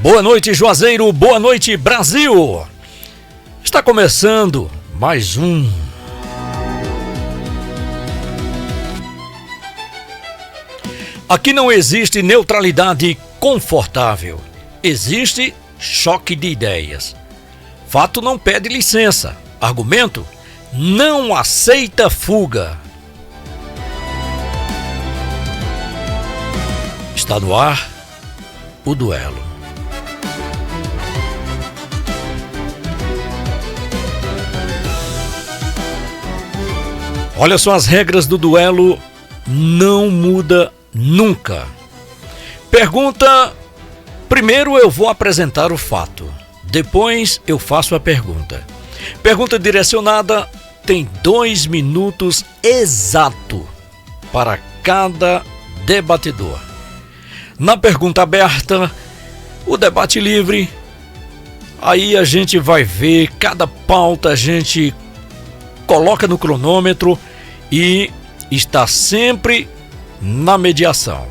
Boa noite, Juazeiro, boa noite, Brasil. Está começando mais um. Aqui não existe neutralidade confortável, existe choque de ideias. Fato não pede licença, argumento não aceita fuga. Está no ar o duelo. Olha só, as regras do duelo não muda nunca. Pergunta: primeiro eu vou apresentar o fato, depois eu faço a pergunta. Pergunta direcionada tem 2 minutos exato para cada debatedor. Na pergunta aberta, o debate livre, aí a gente vai ver cada pauta, a gente coloca no cronômetro e está sempre na mediação.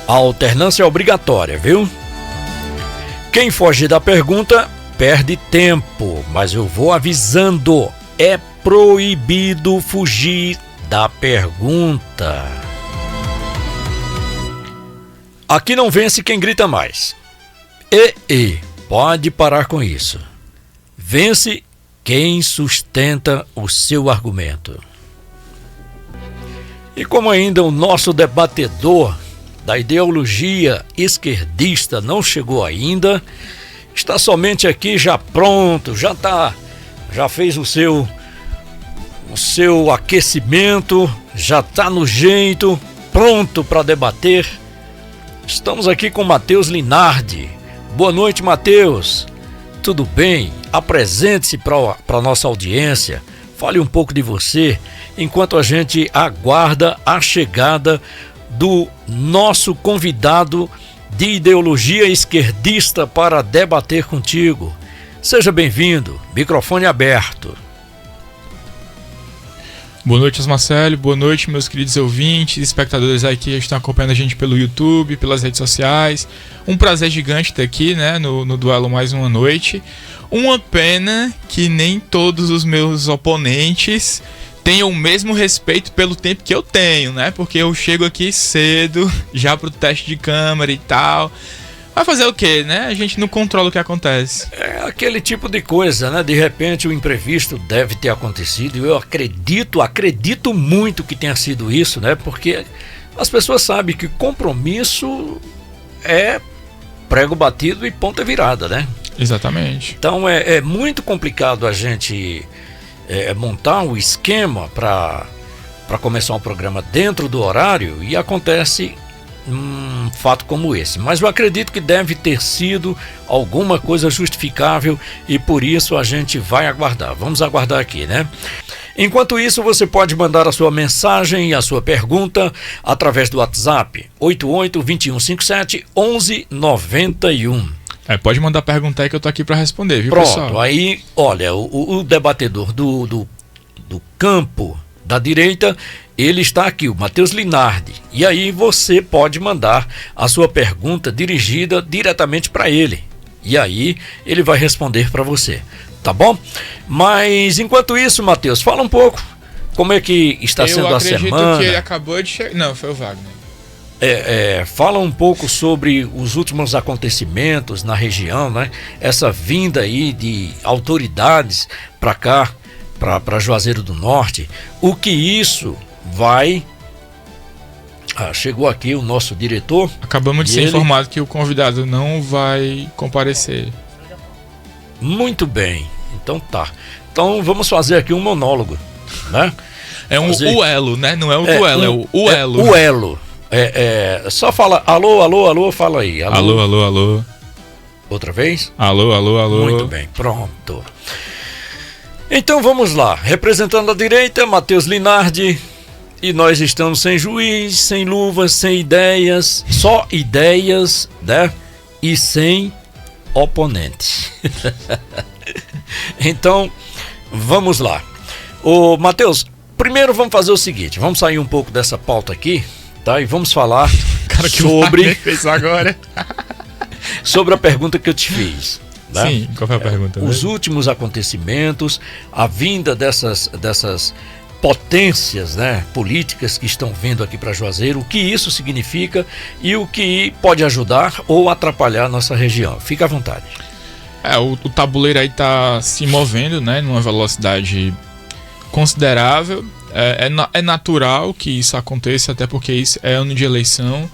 A alternância é obrigatória, viu? Quem foge da pergunta perde tempo, mas eu vou avisando, é proibido fugir da pergunta. Aqui não vence quem grita mais. Pode parar com isso. Vence quem sustenta o seu argumento. E como ainda o nosso debatedor da ideologia esquerdista não chegou ainda, está somente aqui já pronto, já fez o seu aquecimento, já está no jeito, pronto para debater. Estamos aqui com Matheus Linardi. Boa noite, Matheus. Tudo bem? Apresente-se para a nossa audiência. Fale um pouco de você, enquanto a gente aguarda a chegada do nosso convidado de ideologia esquerdista para debater contigo. Seja bem-vindo, microfone aberto. Boa noite, Osmarcelo. Boa noite, meus queridos ouvintes, espectadores aí que estão acompanhando a gente pelo YouTube, pelas redes sociais. Um prazer gigante estar aqui, né, no duelo mais uma noite. Uma pena que nem todos os meus oponentes tenham o mesmo respeito pelo tempo que eu tenho, né? Porque eu chego aqui cedo, já pro teste de câmera e tal. Vai fazer o quê, né? A gente não controla o que acontece. É aquele tipo de coisa, né? De repente o imprevisto deve ter acontecido. Eu acredito muito que tenha sido isso, né? Porque as pessoas sabem que compromisso é prego batido e ponta virada, né? Exatamente. Então é muito complicado a gente montar um esquema para começar um programa dentro do horário e acontece um fato como esse. Mas eu acredito que deve ter sido alguma coisa justificável e por isso a gente vai aguardar. Vamos aguardar aqui, né? Enquanto isso, você pode mandar a sua mensagem e a sua pergunta através do WhatsApp 88-2157-1191. Pode mandar pergunta aí que eu tô aqui para responder, viu, Pronto, pessoal? aí, olha, o debatedor do campo da direita, ele está aqui, o Matheus Linardi. E aí você pode mandar a sua pergunta dirigida diretamente para ele. E aí ele vai responder para você, tá bom? Mas enquanto isso, Matheus, fala um pouco como é que está sendo a semana. Eu acredito que ele acabou de chegar. Não, foi o Wagner. Fala um pouco sobre os últimos acontecimentos na região, né? Essa vinda aí de autoridades para cá, para Juazeiro do Norte. O que isso vai... chegou aqui o nosso diretor. Acabamos de ser informado que o convidado não vai comparecer. Muito bem, então tá. Então vamos fazer aqui um monólogo, né? É um duelo, né? Não é um duelo, é o elo. O elo. Só fala alô, alô, alô, fala aí. Alô, alô, alô, alô. Outra vez? Alô, alô, alô. Muito bem, pronto. Então vamos lá. Representando a direita, Matheus Linardi. E nós estamos sem juiz, sem luvas, sem ideias. Só ideias, né? E sem oponente. Então, vamos lá. Ô, Matheus, primeiro vamos fazer o seguinte. Vamos sair um pouco dessa pauta aqui, tá? E vamos falar Claro que o Wagner fez agora. Sobre a pergunta que eu te fiz. Né? Sim, qual foi a pergunta? Os últimos acontecimentos, a vinda dessas potências, né, políticas que estão vindo aqui para Juazeiro, o que isso significa e o que pode ajudar ou atrapalhar a nossa região. Fica à vontade. O tabuleiro aí está se movendo, né, numa velocidade considerável. É natural que isso aconteça, até porque isso é ano de eleição.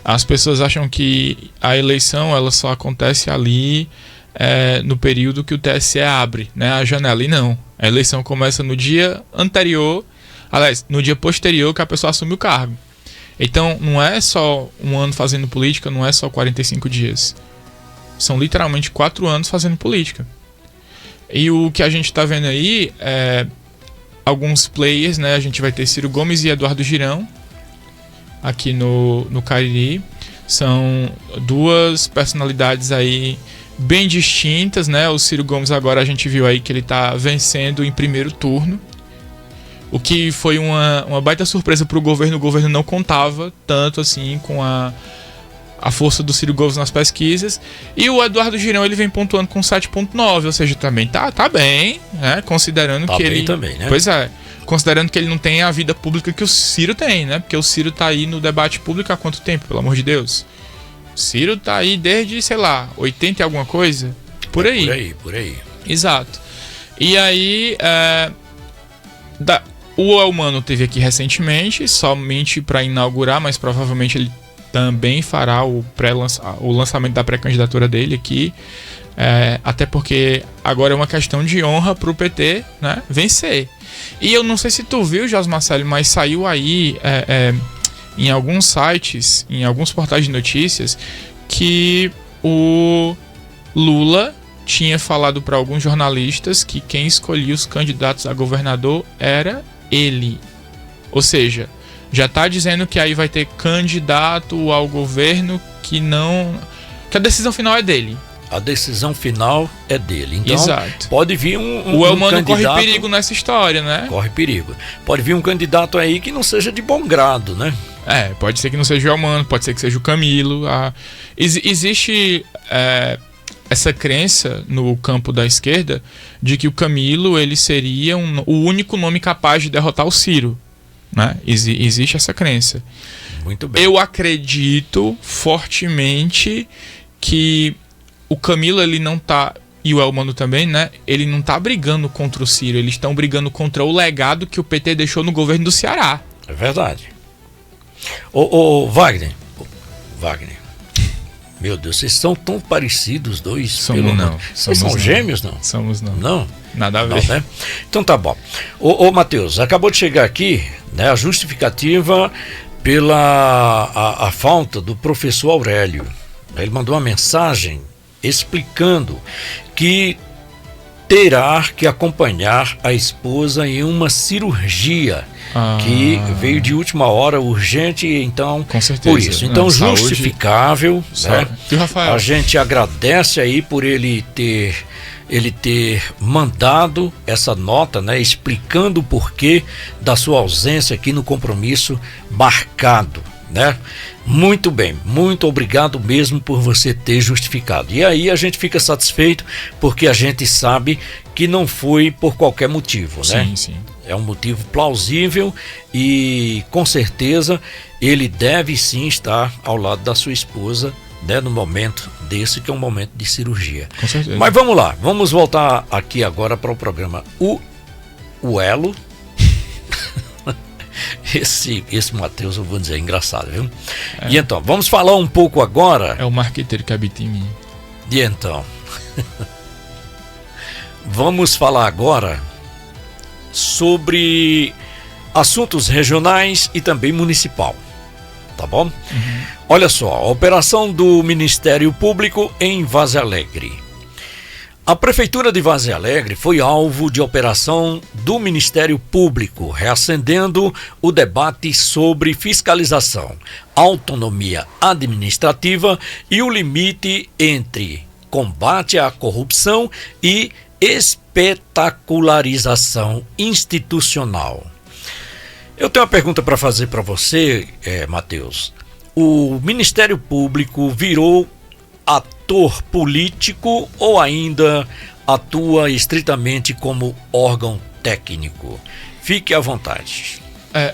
As pessoas acham que a eleição ela só acontece ali no período que o TSE abre, né, a janela. E não, a eleição começa no dia anterior, aliás, no dia posterior que a pessoa assume o cargo. Então não é só um ano fazendo política, não é só 45 dias. São literalmente 4 anos fazendo política. E o que a gente está vendo aí é alguns players, né? A gente vai ter Ciro Gomes e Eduardo Girão aqui no Cariri. São duas personalidades aí bem distintas, né? O Ciro Gomes agora a gente viu aí que ele está vencendo em primeiro turno, o que foi uma baita surpresa para o governo. O governo não contava tanto assim com a força do Ciro Gomes nas pesquisas. E o Eduardo Girão ele vem pontuando com 7,9, ou seja, também tá bem, né? Considerando que ele também, né? Pois é, considerando que ele não tem a vida pública que o Ciro tem, né? Porque o Ciro tá aí no debate público há quanto tempo, pelo amor de Deus? O Ciro tá aí desde, sei lá, 80 e alguma coisa? Por aí. Por aí. Exato. E aí, o Elmano teve aqui recentemente, somente para inaugurar, mas provavelmente ele também fará o lançamento da pré-candidatura dele aqui, até porque agora é uma questão de honra para o PT, né, vencer. E eu não sei se tu viu, Jos Marcelo, mas saiu aí em alguns sites, em alguns portais de notícias, que o Lula tinha falado para alguns jornalistas que quem escolhia os candidatos a governador era ele. Ou seja, já tá dizendo que aí vai ter candidato ao governo que a decisão final é dele. A decisão final é dele. Então, exato. Pode vir o Elmano corre perigo nessa história, né? Corre perigo. Pode vir um candidato aí que não seja de bom grado, né? Pode ser que não seja o Elmano, pode ser que seja o Camilo. Existe essa crença no campo da esquerda de que o Camilo ele seria o único nome capaz de derrotar o Ciro. Né? Existe essa crença. Muito bem. Eu acredito fortemente que o Camilo ele não tá, e o Elmano também, né? Ele não tá brigando contra o Ciro, eles estão brigando contra o legado que o PT deixou no governo do Ceará. É verdade. Ô Wagner. Meu Deus, vocês são tão parecidos os dois. Vocês são gêmeos, não? Somos não. Não? Nada a ver. Não, né? Então tá bom. Ô Matheus, acabou de chegar aqui, né, a justificativa pela a falta do professor Aurélio. Ele mandou uma mensagem explicando que terá que acompanhar a esposa em uma cirurgia que veio de última hora, urgente, então, com certeza. Por isso. Então, justificável, né? E Rafael? A gente agradece aí por ele ter mandado essa nota, né, explicando o porquê da sua ausência aqui no compromisso marcado, né? Muito bem, muito obrigado mesmo por você ter justificado. E aí a gente fica satisfeito porque a gente sabe que não foi por qualquer motivo, né? Sim. É um motivo plausível e com certeza ele deve sim estar ao lado da sua esposa, né, no momento desse que é um momento de cirurgia. Com certeza. Mas vamos lá, vamos voltar aqui agora para o programa O Elo. Esse Matheus, eu vou dizer, é engraçado, viu? E então, vamos falar um pouco agora. É o marqueteiro que habita em mim. E então, vamos falar agora sobre assuntos regionais e também municipal, tá bom? Olha só, a operação do Ministério Público em Vaze Alegre. A Prefeitura de Vaze Alegre foi alvo de operação do Ministério Público, reacendendo o debate sobre fiscalização, autonomia administrativa e o limite entre combate à corrupção e espetacularização institucional. Eu tenho uma pergunta para fazer para você, Matheus. o Ministério Público virou ator político ou ainda atua estritamente como órgão técnico? Fique à vontade.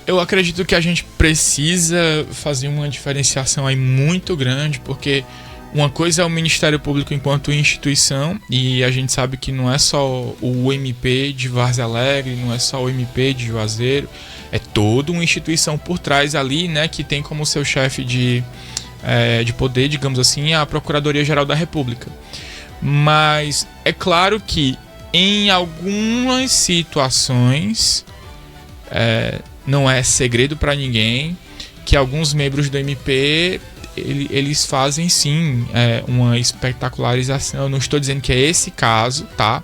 Eu acredito que a gente precisa fazer uma diferenciação aí muito grande, porque uma coisa é o Ministério Público enquanto instituição, e a gente sabe que não é só o MP de Várzea Alegre, não é só o MP de Juazeiro, é toda uma instituição por trás ali, né, que tem como seu chefe de poder, digamos assim, a Procuradoria-Geral da República. Mas é claro que em algumas situações, não é segredo para ninguém que alguns membros do MP eles fazem sim uma espetacularização. Eu não estou dizendo que é esse caso, tá?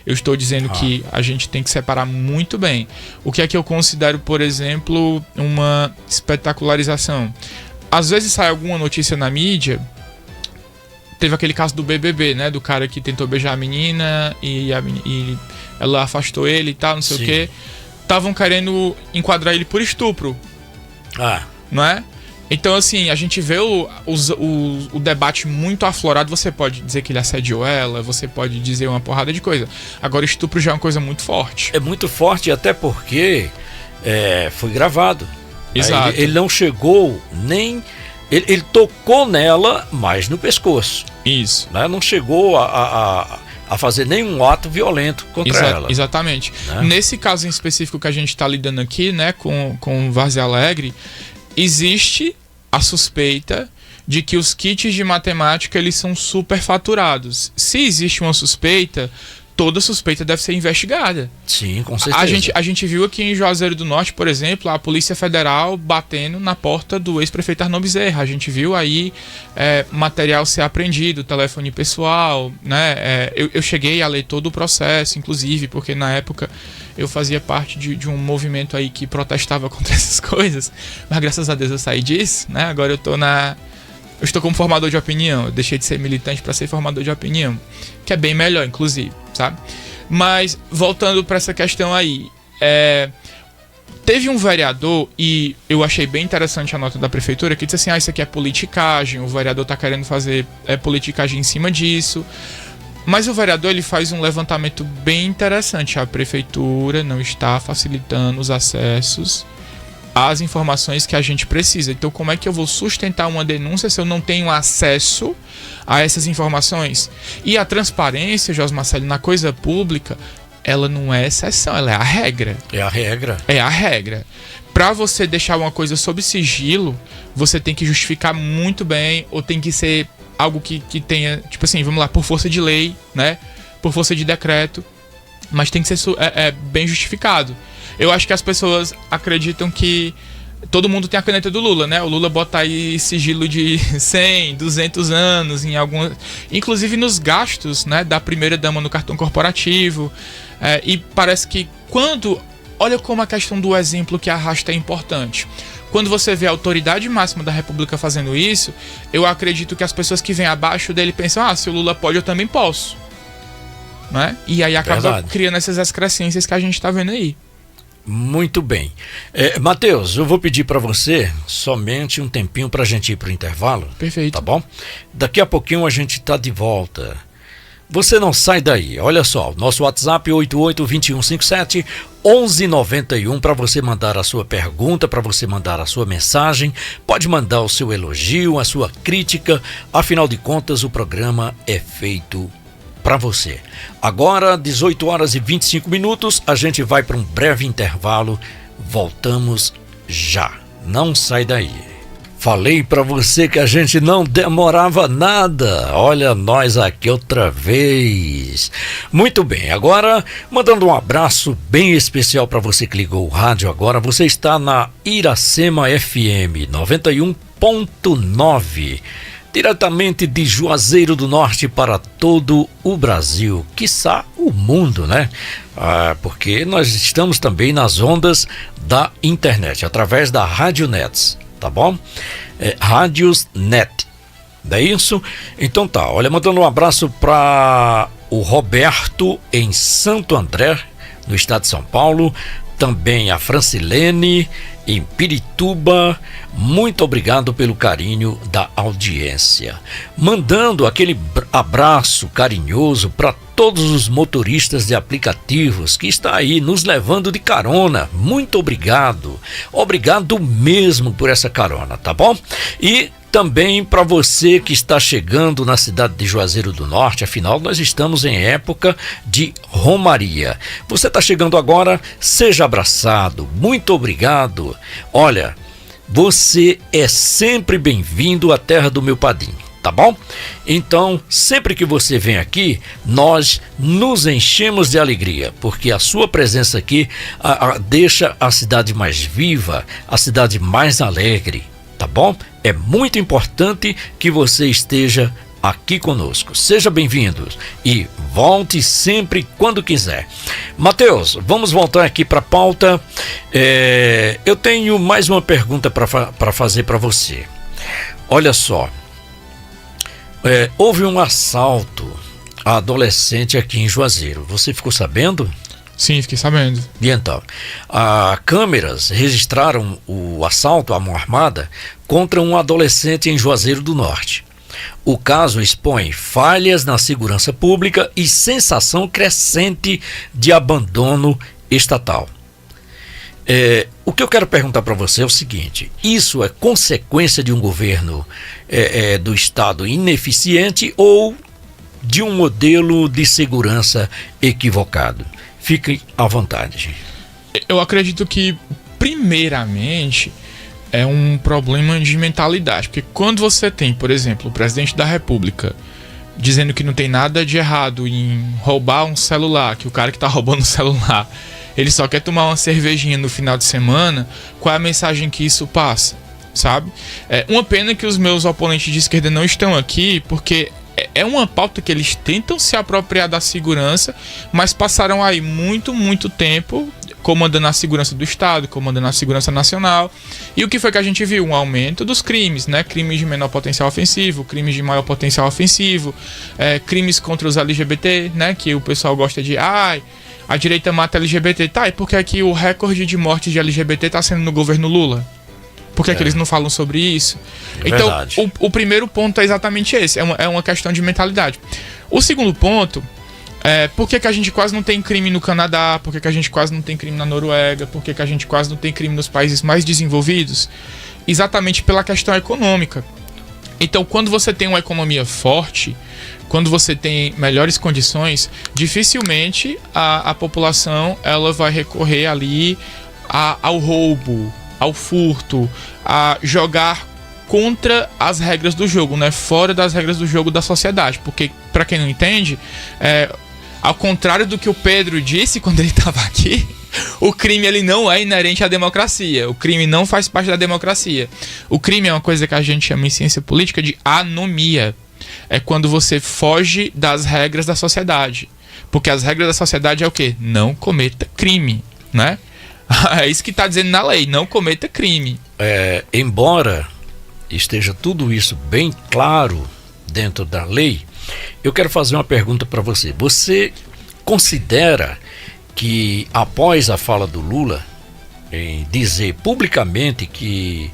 Eu estou dizendo que a gente tem que separar muito bem. O que é que eu considero, por exemplo, uma espetacularização? Às vezes sai alguma notícia na mídia. Teve aquele caso do BBB, né? Do cara que tentou beijar a menina e ela afastou ele e tal, não sei o quê. Estavam querendo enquadrar ele por estupro. Não é? Então, assim, a gente vê o debate muito aflorado. Você pode dizer que ele assediou ela, você pode dizer uma porrada de coisa. Agora, estupro já é uma coisa muito forte. É muito forte, até porque foi gravado. Exato. Ele não chegou nem... Ele tocou nela, mas no pescoço. Isso. Né? Não chegou a fazer nenhum ato violento contra ela. Exatamente. Né? Nesse caso em específico que a gente está lidando aqui, né, com Várzea Alegre, existe a suspeita de que os kits de matemática eles são superfaturados. Se existe uma suspeita, toda suspeita deve ser investigada. Sim, com certeza. A gente viu aqui em Juazeiro do Norte, por exemplo, a Polícia Federal batendo na porta do ex-prefeito Arnon Bezerra. A gente viu aí material ser apreendido, telefone pessoal, né? Eu cheguei a ler todo o processo, inclusive, porque na época eu fazia parte de um movimento aí que protestava contra essas coisas, mas graças a Deus eu saí disso, né? Agora eu estou como formador de opinião. Eu deixei de ser militante para ser formador de opinião, que é bem melhor, inclusive, sabe? Mas, voltando para essa questão aí, teve um vereador, e eu achei bem interessante a nota da prefeitura, que disse assim, isso aqui é politicagem, o vereador está querendo fazer politicagem em cima disso. Mas o vereador ele faz um levantamento bem interessante. A prefeitura não está facilitando os acessos às informações que a gente precisa. Então, como é que eu vou sustentar uma denúncia se eu não tenho acesso a essas informações? E a transparência, José Marcelo, na coisa pública, ela não é exceção, ela é a regra. É a regra. É a regra. Para você deixar uma coisa sob sigilo, você tem que justificar muito bem, ou tem que ser algo que tenha, tipo assim, vamos lá, por força de lei, né? Por força de decreto, mas tem que ser bem justificado. Eu acho que as pessoas acreditam que todo mundo tem a caneta do Lula, né? O Lula bota aí sigilo de 100, 200 anos em algumas, inclusive nos gastos, né, da primeira-dama no cartão corporativo. E parece que olha como a questão do exemplo que arrasta é importante. Quando você vê a autoridade máxima da República fazendo isso, eu acredito que as pessoas que vêm abaixo dele pensam, se o Lula pode, eu também posso. Né? E aí acaba criando essas excrescências que a gente está vendo aí. Muito bem. Matheus, eu vou pedir para você somente um tempinho para a gente ir para o intervalo. Perfeito. Tá bom? Daqui a pouquinho a gente está de volta. Você não sai daí. Olha só, nosso WhatsApp 882157-1191 para você mandar a sua pergunta, para você mandar a sua mensagem. Pode mandar o seu elogio, a sua crítica. Afinal de contas, o programa é feito para você. Agora, 18h25, a gente vai para um breve intervalo. Voltamos já. Não sai daí. Falei para você que a gente não demorava nada. Olha nós aqui outra vez. Muito bem, agora mandando um abraço bem especial para você que ligou o rádio agora. Você está na Iracema FM 91.9. Diretamente de Juazeiro do Norte para todo o Brasil, quiçá o mundo, né? Porque nós estamos também nas ondas da internet, através da Rádio Nets, tá bom? Rádios Net, não é isso? Então tá, olha, mandando um abraço para o Roberto em Santo André, no estado de São Paulo. também a Francilene em Pirituba. Muito obrigado pelo carinho da audiência. Mandando aquele abraço carinhoso para todos os motoristas de aplicativos que está aí nos levando de carona. Muito obrigado. Obrigado mesmo por essa carona, tá bom? E também para você que está chegando na cidade de Juazeiro do Norte, afinal nós estamos em época de romaria. Você está chegando agora, seja abraçado, muito obrigado. Olha, você é sempre bem-vindo à terra do meu Padim, tá bom? Então, sempre que você vem aqui, nós nos enchemos de alegria, porque a sua presença aqui deixa a cidade mais viva, a cidade mais alegre, tá bom? É muito importante que você esteja aqui conosco. Seja bem-vindo e volte sempre quando quiser. Mateus, vamos voltar aqui para a pauta. Eu tenho mais uma pergunta para fazer para você. Olha só, houve um assalto a adolescente aqui em Juazeiro. Você ficou sabendo? Sim, fiquei sabendo. E então, câmeras registraram o assalto à mão armada contra um adolescente em Juazeiro do Norte. O caso expõe falhas na segurança pública e sensação crescente de abandono estatal. O que eu quero perguntar para você é o seguinte: isso é consequência de um governo do Estado ineficiente ou de um modelo de segurança equivocado? Fique à vontade. Eu acredito que, primeiramente, é um problema de mentalidade. Porque quando você tem, por exemplo, o presidente da República dizendo que não tem nada de errado em roubar um celular, que o cara que está roubando o celular, ele só quer tomar uma cervejinha no final de semana, qual é a mensagem que isso passa, sabe? É uma pena que os meus oponentes de esquerda não estão aqui, porque é uma pauta que eles tentam se apropriar da segurança, mas passaram aí muito tempo comandando a segurança do Estado, comandando a segurança nacional. E o que foi que a gente viu? Um aumento dos crimes, né? Crimes de menor potencial ofensivo, crimes de maior potencial ofensivo, crimes contra os LGBT, né? Que o pessoal gosta de... a direita mata LGBT. Tá, e por que aqui o recorde de mortes de LGBT tá sendo no governo Lula? Por que, que eles não falam sobre isso? Então, o primeiro ponto é exatamente esse. É uma questão de mentalidade. O segundo ponto é por que a gente quase não tem crime no Canadá? Por que a gente quase não tem crime na Noruega? Por que a gente quase não tem crime nos países mais desenvolvidos? Exatamente pela questão econômica. Então, quando você tem uma economia forte, quando você tem melhores condições, dificilmente a população ela vai recorrer ali ao roubo, ao furto, a jogar contra as regras do jogo, né? Fora das regras do jogo da sociedade. Porque, para quem não entende, ao contrário do que o Pedro disse quando ele estava aqui, o crime ele não é inerente à democracia. O crime não faz parte da democracia. O crime é uma coisa que a gente chama em ciência política de anomia. É quando você foge das regras da sociedade. Porque as regras da sociedade é o quê? Não cometa crime, né? É isso que está dizendo na lei, não cometa crime. Embora esteja tudo isso bem claro dentro da lei, eu quero fazer uma pergunta para você. Você considera que após a fala do Lula em dizer publicamente que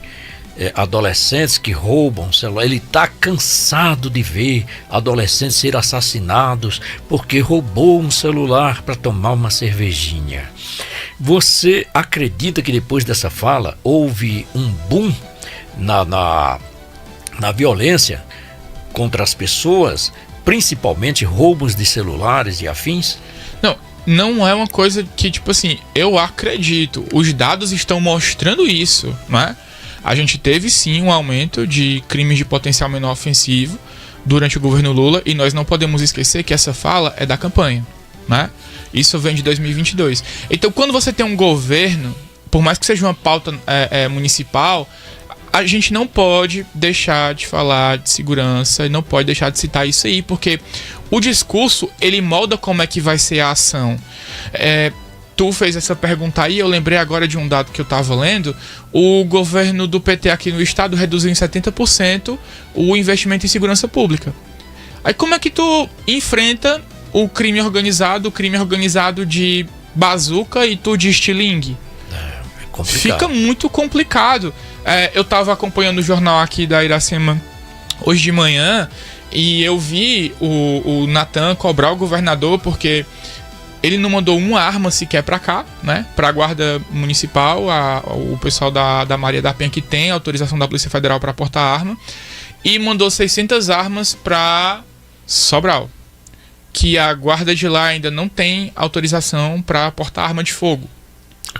adolescentes que roubam celular, ele está cansado de ver adolescentes ser assassinados porque roubou um celular para tomar uma cervejinha. Você acredita que depois dessa fala houve um boom na violência contra as pessoas, principalmente roubos de celulares e afins? Não é uma coisa que, tipo assim, eu acredito. Os dados estão mostrando isso, né? A gente teve sim um aumento de crimes de potencial menor ofensivo durante o governo Lula e nós não podemos esquecer que essa fala é da campanha, né? Isso vem de 2022. Então, quando você tem um governo, por mais que seja uma pauta municipal, a gente não pode deixar de falar de segurança e não pode deixar de citar isso aí, porque o discurso, ele molda como é que vai ser a ação. Tu fez essa pergunta aí, eu lembrei agora de um dado que eu estava lendo. O governo do PT aqui no estado reduziu em 70% o investimento em segurança pública. Aí como é que tu enfrenta o crime organizado de bazuca e tu de estilingue. É complicado. Fica muito complicado. Eu tava acompanhando o jornal aqui da Iracema hoje de manhã e eu vi o Natan cobrar o governador porque ele não mandou uma arma sequer pra cá, né? Pra guarda municipal, o pessoal da Maria da Penha que tem autorização da Polícia Federal pra portar arma, e mandou 600 armas pra Sobral, que a guarda de lá ainda não tem autorização pra portar arma de fogo.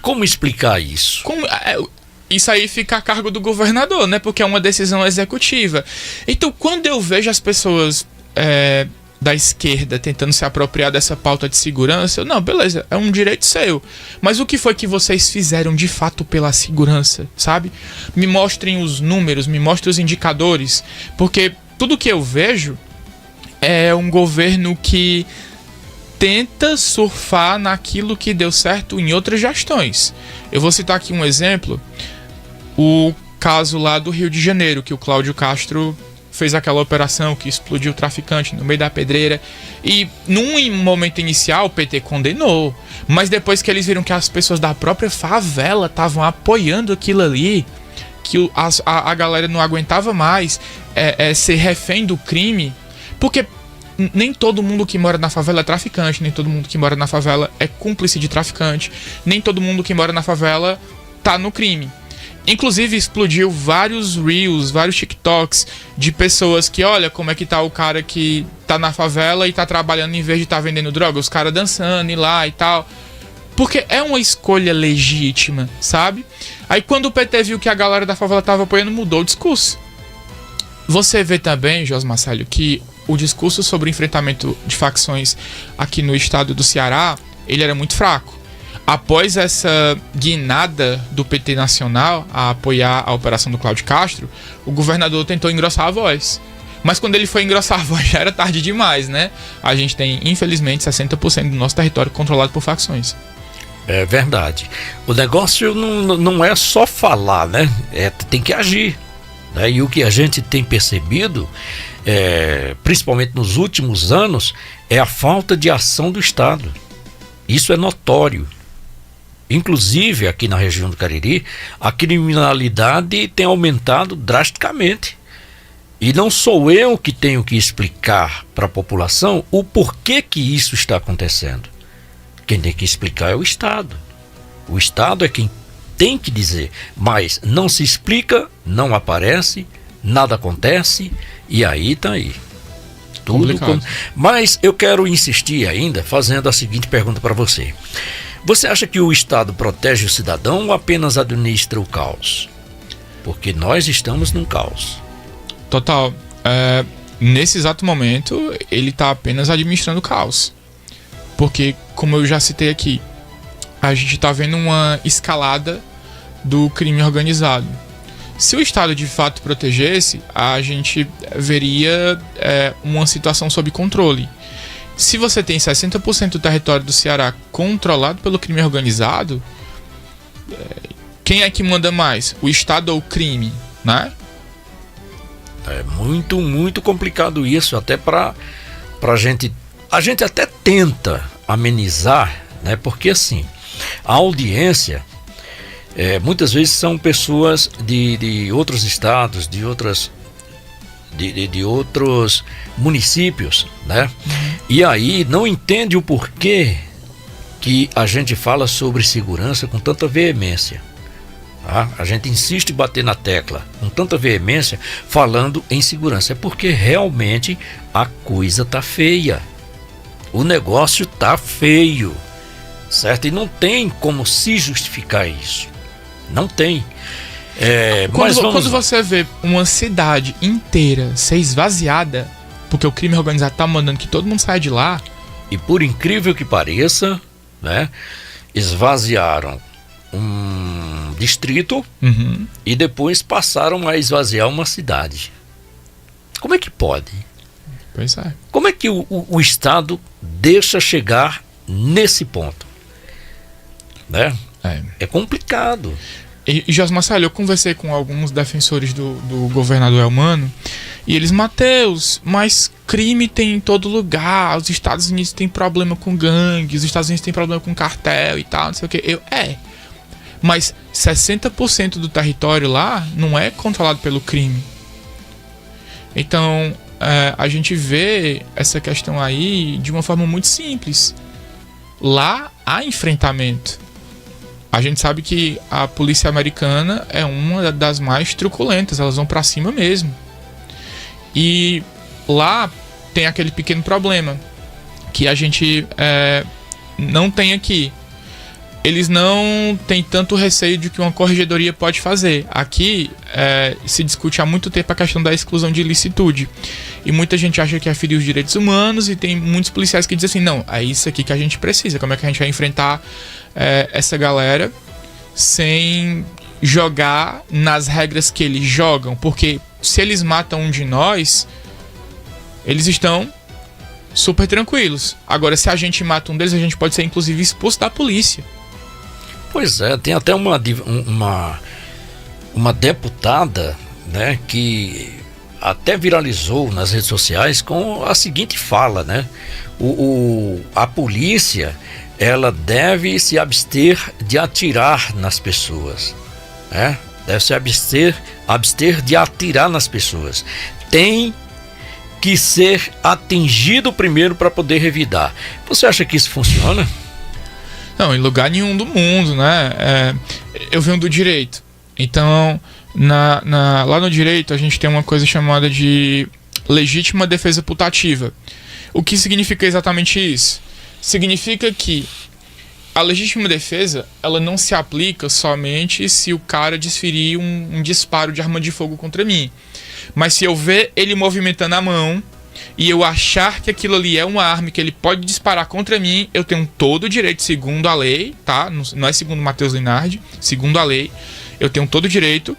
Como explicar isso? Isso aí fica a cargo do governador, né? Porque é uma decisão executiva. Então, quando eu vejo as pessoas da esquerda tentando se apropriar dessa pauta de segurança, não, beleza, é um direito seu. Mas o que foi que vocês fizeram de fato pela segurança, sabe? Me mostrem os números, me mostrem os indicadores, porque tudo que eu vejo é um governo que tenta surfar naquilo que deu certo em outras gestões. Eu vou citar aqui um exemplo, o caso lá do Rio de Janeiro, que o Cláudio Castro fez aquela operação que explodiu o traficante no meio da pedreira, e num momento inicial o PT condenou, mas depois que eles viram que as pessoas da própria favela estavam apoiando aquilo ali, que a galera não aguentava mais ser refém do crime, porque nem todo mundo que mora na favela é traficante, nem todo mundo que mora na favela é cúmplice de traficante, nem todo mundo que mora na favela tá no crime. Inclusive explodiu vários Reels, vários TikToks de pessoas que, olha como é que tá o cara que tá na favela e tá trabalhando em vez de tá vendendo droga, os caras dançando e lá e tal. Porque é uma escolha legítima, sabe? Aí quando o PT viu que a galera da favela tava apoiando, mudou o discurso. Você vê também, José Marcelo, que o discurso sobre o enfrentamento de facções aqui no estado do Ceará, ele era muito fraco. Após essa guinada do PT nacional a apoiar a operação do Cláudio Castro, o governador tentou engrossar a voz. Mas quando ele foi engrossar a voz já era tarde demais, né? A gente tem, infelizmente, 60% do nosso território controlado por facções. É verdade. O negócio não é só falar, né? Tem que agir. Né? E o que a gente tem percebido, principalmente nos últimos anos, é a falta de ação do Estado. Isso é notório. Inclusive, aqui na região do Cariri, a criminalidade tem aumentado drasticamente. E não sou eu que tenho que explicar para a população o porquê que isso está acontecendo. Quem tem que explicar é o Estado. O Estado é quem tem que dizer, mas não se explica, não aparece, nada acontece, e aí está aí. Tudo Mas eu quero insistir ainda, fazendo a seguinte pergunta para você. Você acha que o Estado protege o cidadão ou apenas administra o caos? Porque nós estamos num caos. Total. Nesse exato momento, ele está apenas administrando o caos. Porque, como eu já citei aqui, a gente está vendo uma escalada do crime organizado. Se o Estado de fato protegesse, a gente veria uma situação sob controle. Se você tem 60% do território do Ceará controlado pelo crime organizado, quem é que manda mais? O Estado ou o crime, né? É muito, muito complicado isso, até para a gente até tenta amenizar, né? Porque assim, a audiência muitas vezes são pessoas de outros estados, de outros municípios, né? E aí não entende o porquê que a gente fala sobre segurança com tanta veemência. Tá? A gente insiste em bater na tecla com tanta veemência falando em segurança. É porque realmente a coisa tá feia. O negócio tá feio, certo? E não tem como se justificar isso. Não tem. Quando você vê uma cidade inteira ser esvaziada, porque o crime organizado tá mandando que todo mundo saia de lá. E por incrível que pareça, né, esvaziaram um distrito e depois passaram a esvaziar uma cidade. Como é que pode? Pois é. Como é que o Estado deixa chegar nesse ponto? Né? É complicado. E José Marcelo, eu conversei com alguns defensores do governador Elmano E eles, Matheus, mas crime tem em todo lugar, os Estados Unidos têm problema com gangue, os Estados Unidos têm problema com cartel e tal, não sei o que. Mas 60% do território lá não é controlado pelo crime. Então, a gente vê essa questão aí de uma forma muito simples. Lá há enfrentamento. A gente sabe que a polícia americana é uma das mais truculentas, elas vão pra cima mesmo. E lá tem aquele pequeno problema que a gente não tem aqui. Eles não têm tanto receio de que uma corregedoria pode fazer. Aqui se discute há muito tempo a questão da exclusão de ilicitude. E muita gente acha que é ferir os direitos humanos, e tem muitos policiais que dizem assim, não, é isso aqui que a gente precisa. Como é que a gente vai enfrentar essa galera sem jogar nas regras que eles jogam? Porque se eles matam um de nós, eles estão super tranquilos. Agora, se a gente mata um deles, a gente pode ser inclusive expulso da polícia. Pois é, tem até uma deputada, né, que até viralizou nas redes sociais com a seguinte fala, né? A polícia, ela deve se abster de atirar nas pessoas, né? Deve se abster de atirar nas pessoas. Tem que ser atingido primeiro para poder revidar. Você acha que isso funciona? Não, em lugar nenhum do mundo, né? Eu venho do direito. Então, lá no direito, a gente tem uma coisa chamada de legítima defesa putativa. O que significa exatamente isso? Significa que a legítima defesa, ela não se aplica somente se o cara desferir um disparo de arma de fogo contra mim. Mas se eu ver ele movimentando a mão e eu achar que aquilo ali é uma arma que ele pode disparar contra mim, eu tenho todo o direito, segundo a lei, tá? Não é segundo Matheus Linardi, segundo a lei, eu tenho todo o direito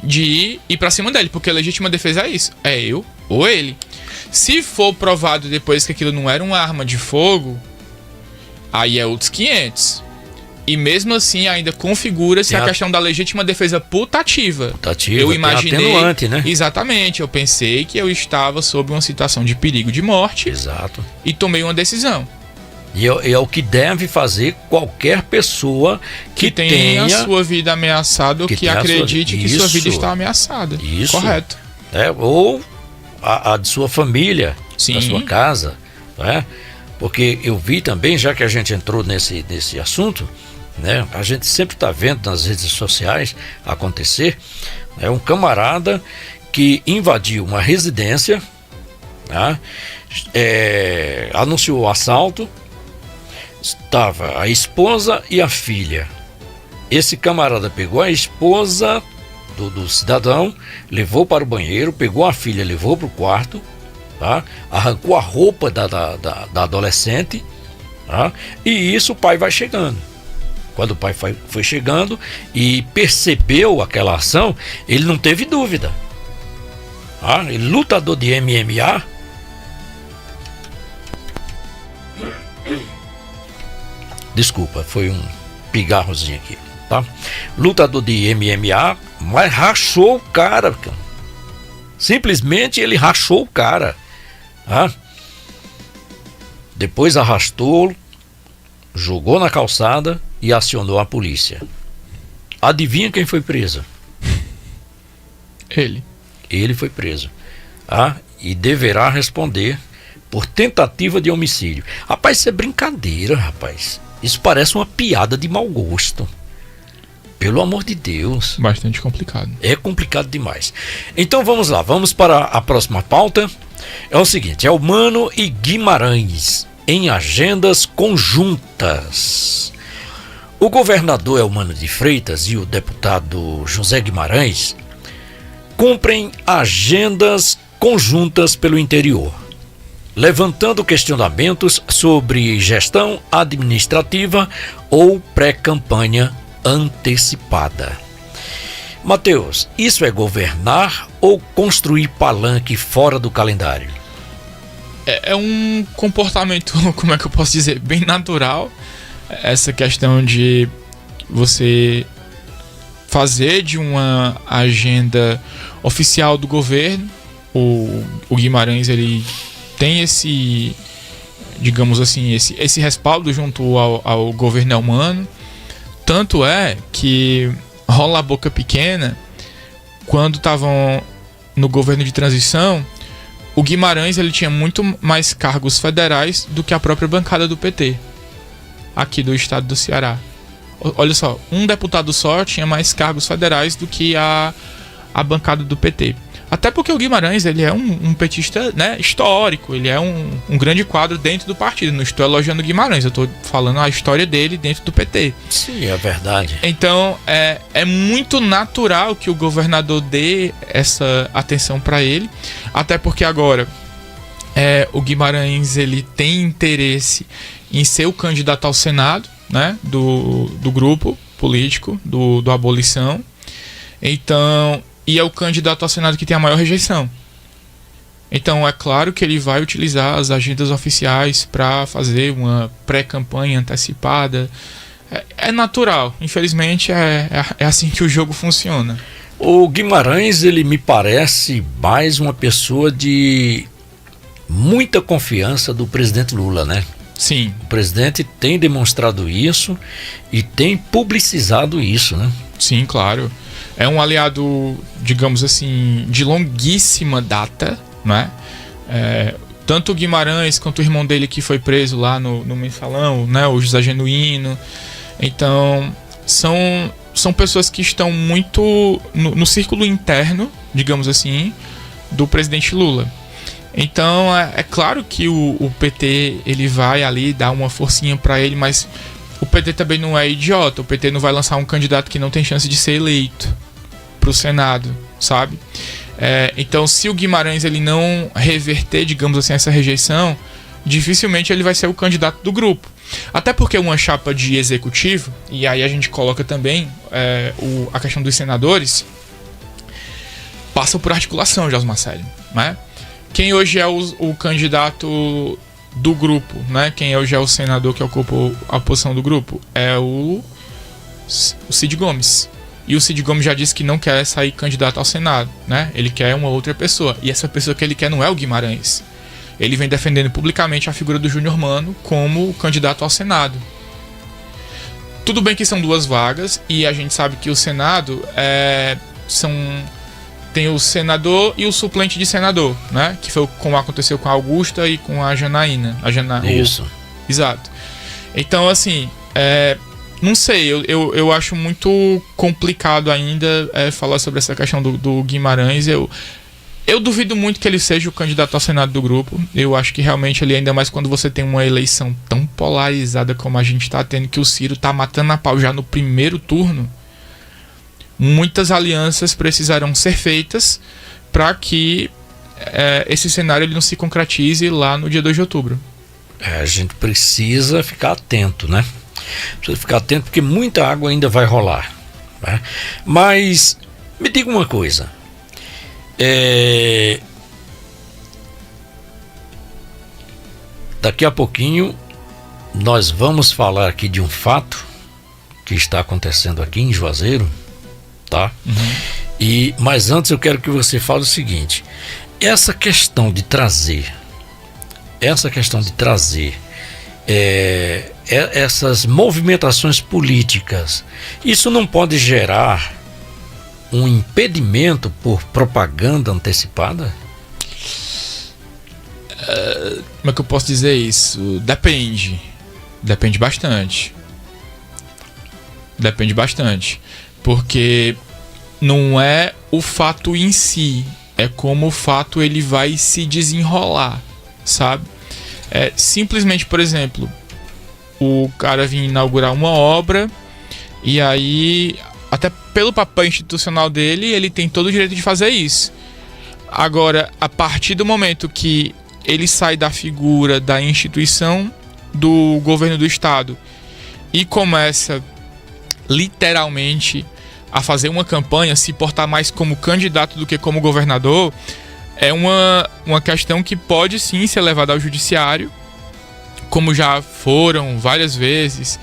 de ir pra cima dele, porque a legítima defesa é isso, é eu ou ele. Se for provado depois que aquilo não era uma arma de fogo, aí é outros 500. E mesmo assim ainda configura-se a questão da legítima defesa putativa. Eu imaginei, atenuante, né? Exatamente, eu pensei que eu estava sob uma situação de perigo de morte. Exato. E tomei uma decisão. E é o que deve fazer qualquer pessoa que tenha a sua vida ameaçada ou que acredite que sua vida está ameaçada. Isso. Correto. Ou a de sua família, sim, da sua casa, né? Porque eu vi também, já que a gente entrou nesse assunto, né? A gente sempre está vendo nas redes sociais acontecer, né? Um camarada que invadiu uma residência, né? Anunciou o assalto, estava a esposa e a filha. Esse camarada pegou a esposa do cidadão, levou para o banheiro, pegou a filha, levou para o quarto, tá? Arrancou a roupa da adolescente, tá? E isso o pai vai chegando. Quando o pai foi chegando e percebeu aquela ação, ele não teve dúvida. Tá? Ele, lutador de MMA, desculpa, foi um pigarrozinho aqui, tá? Lutador de MMA, mas rachou o cara, simplesmente ele rachou o cara, tá? Depois arrastou, jogou na calçada e acionou a polícia. Adivinha quem foi preso? Ele foi preso, tá? E deverá responder por tentativa de homicídio. Rapaz, isso é brincadeira, rapaz. Isso parece uma piada de mau gosto. Pelo amor de Deus. Bastante complicado. É complicado demais. Então vamos lá, vamos para a próxima pauta. É o seguinte, é o Mano e Guimarães em agendas conjuntas. O governador Eumano de Freitas e o deputado José Guimarães cumprem agendas conjuntas pelo interior, levantando questionamentos sobre gestão administrativa ou pré-campanha antecipada. Matheus, isso é governar ou construir palanque fora do calendário? É um comportamento, como é que eu posso dizer, bem natural, essa questão de você fazer de uma agenda oficial do governo o Guimarães ele tem esse, digamos assim, esse respaldo junto ao governo humano. Tanto é que rola a boca pequena, quando estavam no governo de transição, o Guimarães ele tinha muito mais cargos federais do que a própria bancada do PT aqui do estado do Ceará. Olha só, um deputado só tinha mais cargos federais do que a bancada do PT. Até porque o Guimarães ele é um petista, né, histórico, ele é um grande quadro dentro do partido. Não estou elogiando o Guimarães, eu estou falando a história dele dentro do PT. Sim, é verdade. Então é muito natural que o governador dê essa atenção para ele, até porque agora o Guimarães ele tem interesse em ser o candidato ao Senado, né, do grupo político do Abolição. Então, e é o candidato ao Senado que tem a maior rejeição. Então é claro que ele vai utilizar as agendas oficiais para fazer uma pré-campanha antecipada. É natural, infelizmente é assim que o jogo funciona. O Guimarães, ele me parece mais uma pessoa de muita confiança do presidente Lula, né? Sim. O presidente tem demonstrado isso e tem publicizado isso, né? Sim, claro. É um aliado, digamos assim, de longuíssima data, né? Tanto o Guimarães quanto o irmão dele que foi preso lá no Mensalão, né? O José Genuíno. Então, são pessoas que estão muito no círculo interno, digamos assim, do presidente Lula. Então, é claro que o PT ele vai ali dar uma forcinha para ele, mas o PT também não é idiota. O PT não vai lançar um candidato que não tem chance de ser eleito pro Senado, sabe? Então, se o Guimarães ele não reverter, digamos assim, essa rejeição, dificilmente ele vai ser o candidato do grupo. Até porque uma chapa de executivo, e aí a gente coloca também a questão dos senadores, passa por articulação, Josmar Célio, né? Quem hoje é o candidato do grupo, né? Quem hoje é o senador que ocupa a posição do grupo? É o Cid Gomes. E o Cid Gomes já disse que não quer sair candidato ao Senado, né? Ele quer uma outra pessoa. E essa pessoa que ele quer não é o Guimarães. Ele vem defendendo publicamente a figura do Júnior Mano como candidato ao Senado. Tudo bem que são duas vagas, e a gente sabe que o Senado tem o senador e o suplente de senador, né? Que foi como aconteceu com a Augusta e com a Janaína. Isso. Exato. Então, assim, não sei, eu acho muito complicado ainda falar sobre essa questão do Guimarães. Eu duvido muito que ele seja o candidato ao Senado do grupo. Eu acho que realmente ele, ainda mais quando você tem uma eleição tão polarizada como a gente está tendo, que o Ciro tá matando a pau já no primeiro turno, muitas alianças precisarão ser feitas para que esse cenário ele não se concretize lá no dia 2 de outubro. A gente precisa ficar atento, né? Precisa ficar atento porque muita água ainda vai rolar, né? Mas me diga uma coisa. Daqui a pouquinho nós vamos falar aqui de um fato que está acontecendo aqui em Juazeiro, tá? Uhum. Mas antes eu quero que você fale o seguinte: essa questão de trazer essas movimentações políticas, isso não pode gerar um impedimento por propaganda antecipada? Como é que eu posso dizer isso? Depende bastante, porque não é o fato em si, é como o fato ele vai se desenrolar, sabe? Simplesmente, por exemplo, o cara vir inaugurar uma obra e aí, até pelo papel institucional dele, ele tem todo o direito de fazer isso. Agora, a partir do momento que ele sai da figura da instituição do governo do estado e começa literalmente a fazer uma campanha, se portar mais como candidato do que como governador, é uma questão que pode sim ser levada ao judiciário, como já foram várias vezes.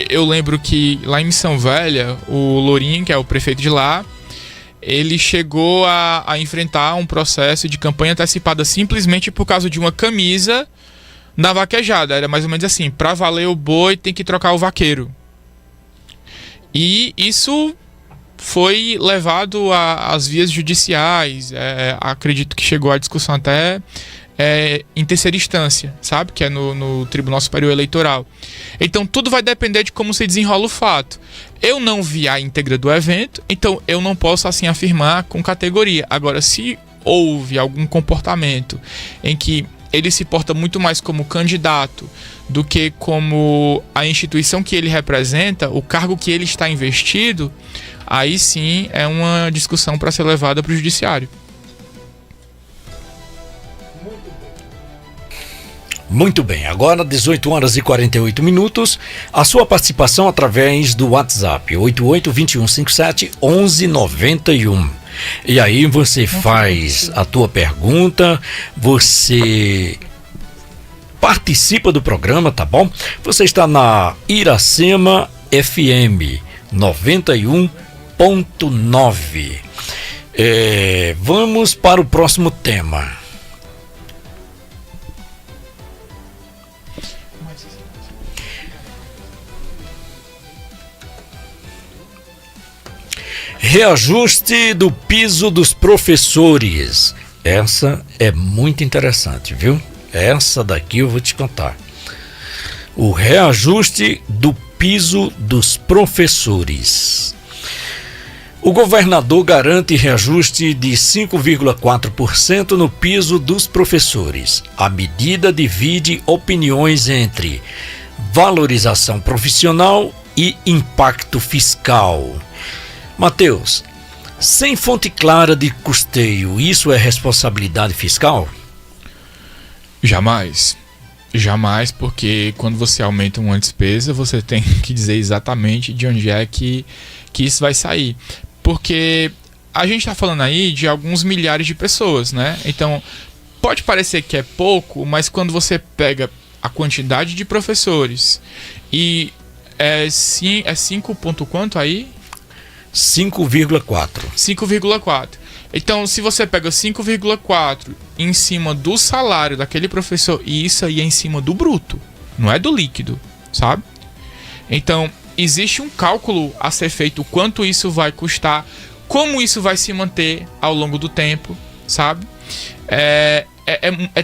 Eu lembro que lá em Missão Velha, o Lourinho, que é o prefeito de lá, ele chegou a enfrentar um processo de campanha antecipada simplesmente por causa de uma camisa da vaquejada. Era mais ou menos assim: pra valer o boi tem que trocar o vaqueiro. E isso foi levado às vias judiciais. Acredito que chegou à discussão até em terceira instância, sabe? Que é no Tribunal Superior Eleitoral. Então tudo vai depender de como se desenrola o fato. Eu não vi a íntegra do evento, então eu não posso assim afirmar com categoria. Agora, se houve algum comportamento em que ele se porta muito mais como candidato do que como a instituição que ele representa, o cargo que ele está investido, aí sim é uma discussão para ser levada para o judiciário. Muito bem, agora 18 horas e 48 minutos, a sua participação através do WhatsApp 88-2157-1191. E aí você faz a tua pergunta, você participa do programa, tá bom? Você está na Iracema FM 91.9. Vamos para o próximo tema. Reajuste do piso dos professores. Essa é muito interessante, viu? Essa daqui eu vou te contar. O reajuste do piso dos professores. O governador garante reajuste de 5,4% no piso dos professores. A medida divide opiniões entre valorização profissional e impacto fiscal. Mateus, sem fonte clara de custeio, isso é responsabilidade fiscal? Jamais. Jamais, porque quando você aumenta uma despesa, você tem que dizer exatamente de onde é que isso vai sair. Porque a gente está falando aí de alguns milhares de pessoas, né? Então, pode parecer que é pouco, mas quando você pega a quantidade de professores e é 5 ponto quanto aí? 5,4. 5,4. Então, se você pega 5,4 em cima do salário daquele professor, e isso aí é em cima do bruto, não é do líquido, sabe? Então, existe um cálculo a ser feito, quanto isso vai custar, como isso vai se manter ao longo do tempo, sabe? É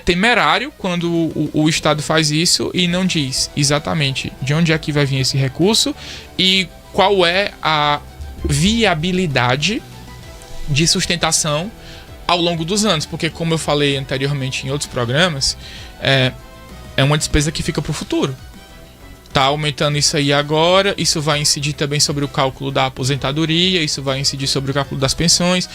temerário quando o Estado faz isso e não diz exatamente de onde é que vai vir esse recurso e qual é a viabilidade de sustentação ao longo dos anos, porque como eu falei anteriormente em outros programas, é uma despesa que fica para o futuro. Tá aumentando isso aí agora, isso vai incidir também sobre o cálculo da aposentadoria, isso vai incidir sobre o cálculo das pensões,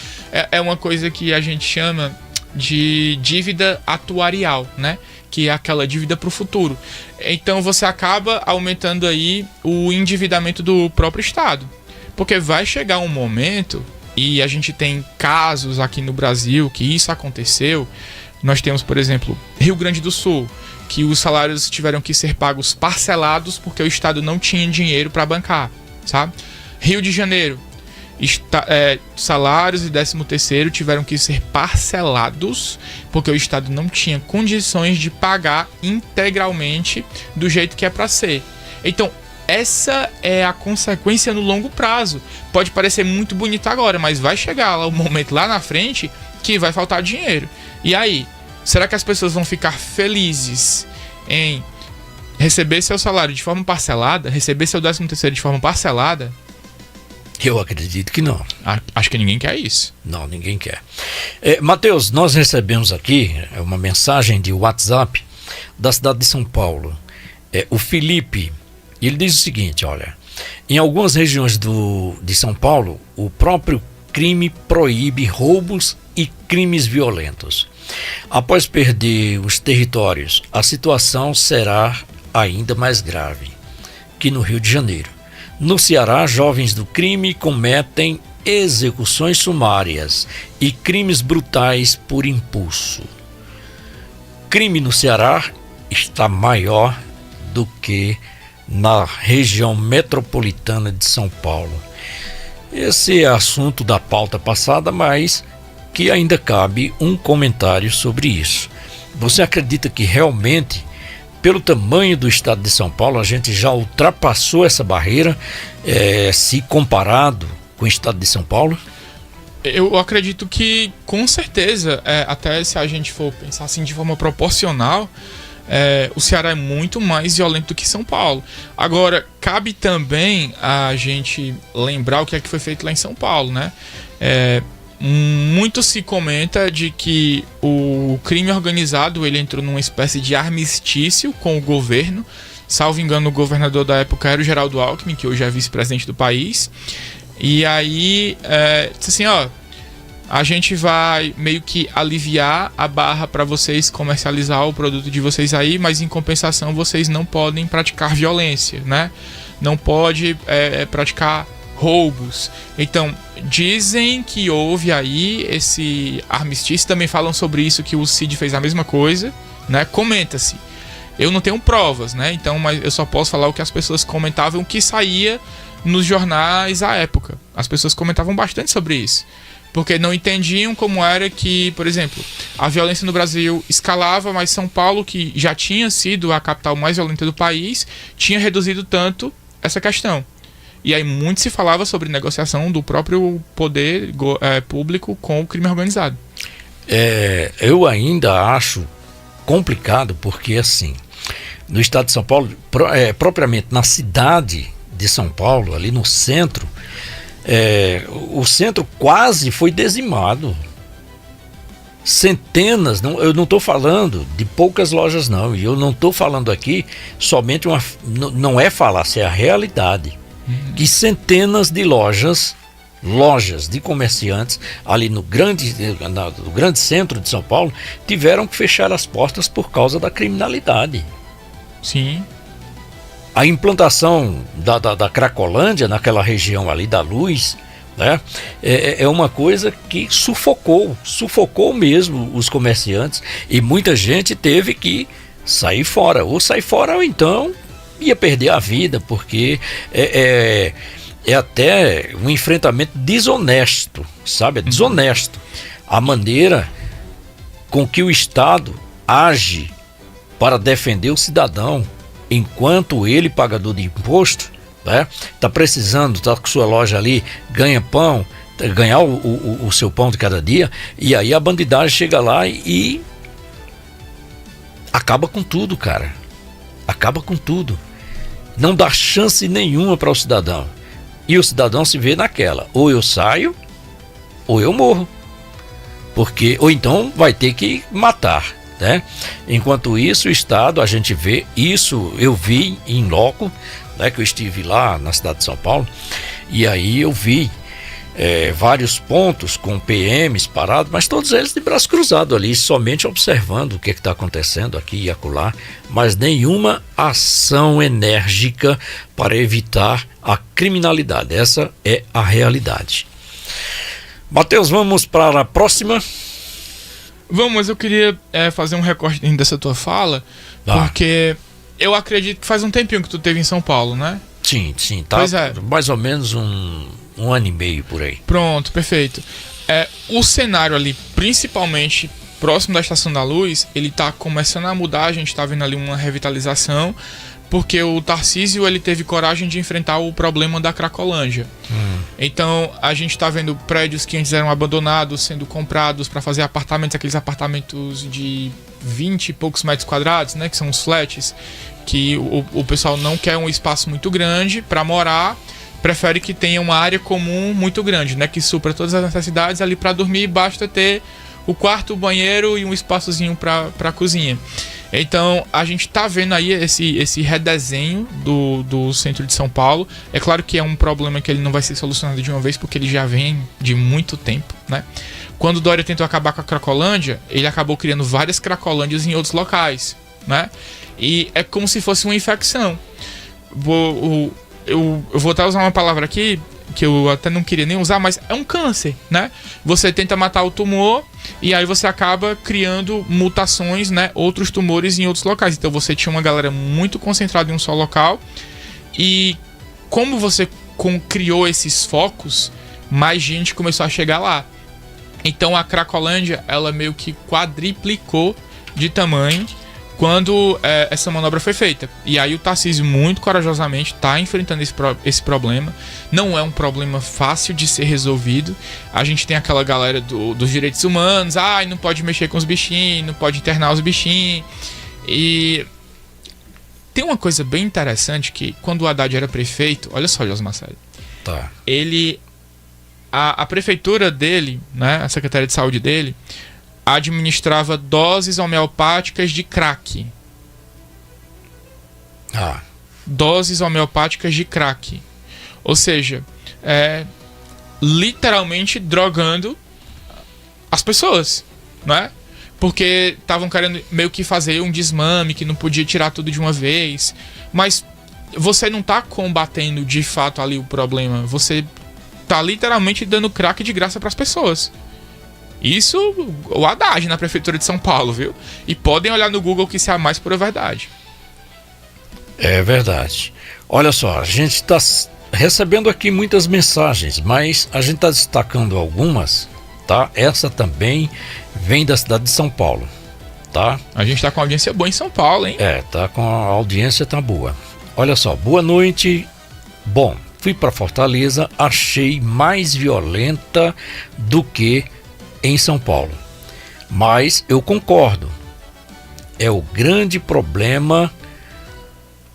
é uma coisa que a gente chama de dívida atuarial, né? Que é aquela dívida para o futuro. Então você acaba aumentando aí o endividamento do próprio Estado. Porque vai chegar um momento, e a gente tem casos aqui no Brasil que isso aconteceu. Nós temos, por exemplo, Rio Grande do Sul, que os salários tiveram que ser pagos parcelados porque o Estado não tinha dinheiro para bancar, sabe? Rio de Janeiro, salários e 13º tiveram que ser parcelados porque o Estado não tinha condições de pagar integralmente do jeito que é para ser. Então, essa é a consequência no longo prazo. Pode parecer muito bonito agora, mas vai chegar lá um momento lá na frente que vai faltar dinheiro. E aí, será que as pessoas vão ficar felizes em receber seu salário de forma parcelada, receber seu 13º de forma parcelada? Eu acredito que não. Acho que ninguém quer isso. Não, ninguém quer. Mateus, nós recebemos aqui uma mensagem de WhatsApp da cidade de São Paulo. O Felipe, ele diz o seguinte, olha, em algumas regiões de São Paulo, o próprio crime proíbe roubos e crimes violentos. Após perder os territórios, a situação será ainda mais grave que no Rio de Janeiro. No Ceará, jovens do crime cometem execuções sumárias e crimes brutais por impulso. Crime no Ceará está maior do que na região metropolitana de São Paulo. Esse é assunto da pauta passada, mas que ainda cabe um comentário sobre isso. Você acredita que realmente, pelo tamanho do estado de São Paulo, a gente já ultrapassou essa barreira, se comparado com o estado de São Paulo? Eu acredito que, com certeza, até se a gente for pensar assim de forma proporcional, o Ceará é muito mais violento do que São Paulo. Agora, cabe também a gente lembrar o que é que foi feito lá em São Paulo, né? Muito se comenta de que o crime organizado ele entrou numa espécie de armistício com o governo. Salvo engano, o governador da época era o Geraldo Alckmin, que hoje é vice-presidente do país. E aí, disse assim, ó, a gente vai meio que aliviar a barra para vocês comercializar o produto de vocês aí, mas em compensação vocês não podem praticar violência, né? Não pode praticar roubos. Então, dizem que houve aí esse armistício, também falam sobre isso, que o Cid fez a mesma coisa, né? Comenta-se. Eu não tenho provas, né? Então, mas eu só posso falar o que as pessoas comentavam, que saía nos jornais à época. As pessoas comentavam bastante sobre isso, porque não entendiam como era que, por exemplo, a violência no Brasil escalava, mas São Paulo, que já tinha sido a capital mais violenta do país, tinha reduzido tanto essa questão. E aí muito se falava sobre negociação do próprio poder público com o crime organizado. Eu ainda acho complicado, porque assim, no estado de São Paulo, propriamente na cidade de São Paulo, ali no centro, o centro quase foi dizimado. Centenas, eu não estou falando de poucas lojas não, e eu não estou falando aqui somente não é falácia, é a realidade. Que centenas de lojas de comerciantes ali no grande centro de São Paulo tiveram que fechar as portas por causa da criminalidade. Sim. A implantação da Cracolândia naquela região ali da Luz, né, é uma coisa que sufocou mesmo os comerciantes, e muita gente teve que sair fora ou então ia perder a vida, porque é até um enfrentamento desonesto, sabe? É desonesto a maneira com que o Estado age para defender o cidadão, enquanto ele, pagador de imposto, né, tá precisando, tá com sua loja ali, ganhar o seu pão de cada dia, e aí a bandidagem chega lá e acaba com tudo, cara. Acaba com tudo. Não dá chance nenhuma para o cidadão. E o cidadão se vê naquela: ou eu saio, ou eu morro. Ou então vai ter que matar, né? Enquanto isso, o Estado, a gente vê isso, eu vi em loco, né, que eu estive lá na cidade de São Paulo, e aí eu vi vários pontos com PMs parados, mas todos eles de braço cruzado ali, somente observando o que está acontecendo aqui e acolá, mas nenhuma ação enérgica para evitar a criminalidade. Essa é a realidade. Matheus, vamos para a próxima? Vamos, mas eu queria fazer um recorte dessa tua fala, porque eu acredito que faz um tempinho que tu esteve em São Paulo, né? Sim, tá mais ou menos um ano e meio por aí. Pronto, perfeito. O cenário ali, principalmente próximo da Estação da Luz, ele tá começando a mudar. A gente tá vendo ali uma revitalização, porque o Tarcísio ele teve coragem de enfrentar o problema da Cracolândia. Então a gente tá vendo prédios que antes eram abandonados sendo comprados para fazer apartamentos, aqueles apartamentos de 20 e poucos metros quadrados, né, que são os flats, que o pessoal não quer um espaço muito grande para morar, prefere que tenha uma área comum muito grande, né, que supra todas as necessidades. Ali para dormir basta ter o quarto, o banheiro e um espaçozinho para cozinha. Então a gente tá vendo aí esse redesenho do centro de São Paulo. É claro que é um problema que ele não vai ser solucionado de uma vez, porque ele já vem de muito tempo, né? Quando o Dória tentou acabar com a Cracolândia, ele acabou criando várias Cracolândias em outros locais, né? E é como se fosse uma infecção. Eu vou até usar uma palavra aqui que eu até não queria nem usar, mas é um câncer, né? Você tenta matar o tumor e aí você acaba criando mutações, né? Outros tumores em outros locais. Então você tinha uma galera muito concentrada em um só local, e como você criou esses focos, mais gente começou a chegar lá. Então a Cracolândia, ela meio que quadriplicou de tamanho quando essa manobra foi feita. E aí o Tarcísio, muito corajosamente, está enfrentando esse problema. Não é um problema fácil de ser resolvido. A gente tem aquela galera dos direitos humanos, não pode mexer com os bichinhos, não pode internar os bichinhos. E tem uma coisa bem interessante, que quando o Haddad era prefeito, olha só, Josmar Célio, Tá. A prefeitura dele, né, a secretaria de saúde dele, administrava doses homeopáticas de crack. Doses homeopáticas de crack. Ou seja, literalmente drogando as pessoas, né? Porque estavam querendo meio que fazer um desmame, que não podia tirar tudo de uma vez. Mas você não tá combatendo de fato ali o problema. Você tá literalmente dando crack de graça para as pessoas. Isso, o Haddad na prefeitura de São Paulo, viu? E podem olhar no Google que isso é a mais pura verdade. É verdade. Olha só, a gente está recebendo aqui muitas mensagens, mas a gente está destacando algumas, tá? Essa também vem da cidade de São Paulo, tá? A gente tá com audiência boa em São Paulo, hein? Tá com a audiência tá boa. Olha só, boa noite. Bom, fui para Fortaleza, achei mais violenta do que em São Paulo. Mas eu concordo. É o grande problema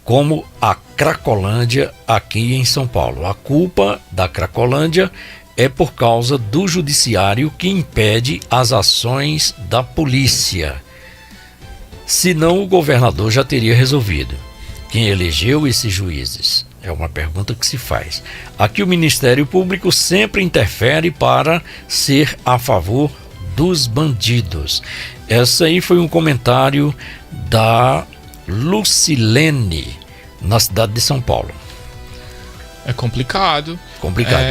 como a Cracolândia aqui em São Paulo. A culpa da Cracolândia é por causa do judiciário que impede as ações da polícia. Senão o governador já teria resolvido. Quem elegeu esses juízes? É uma pergunta que se faz. Aqui o Ministério Público sempre interfere para ser a favor dos bandidos. Esse aí foi um comentário da Lucilene, na cidade de São Paulo. É complicado.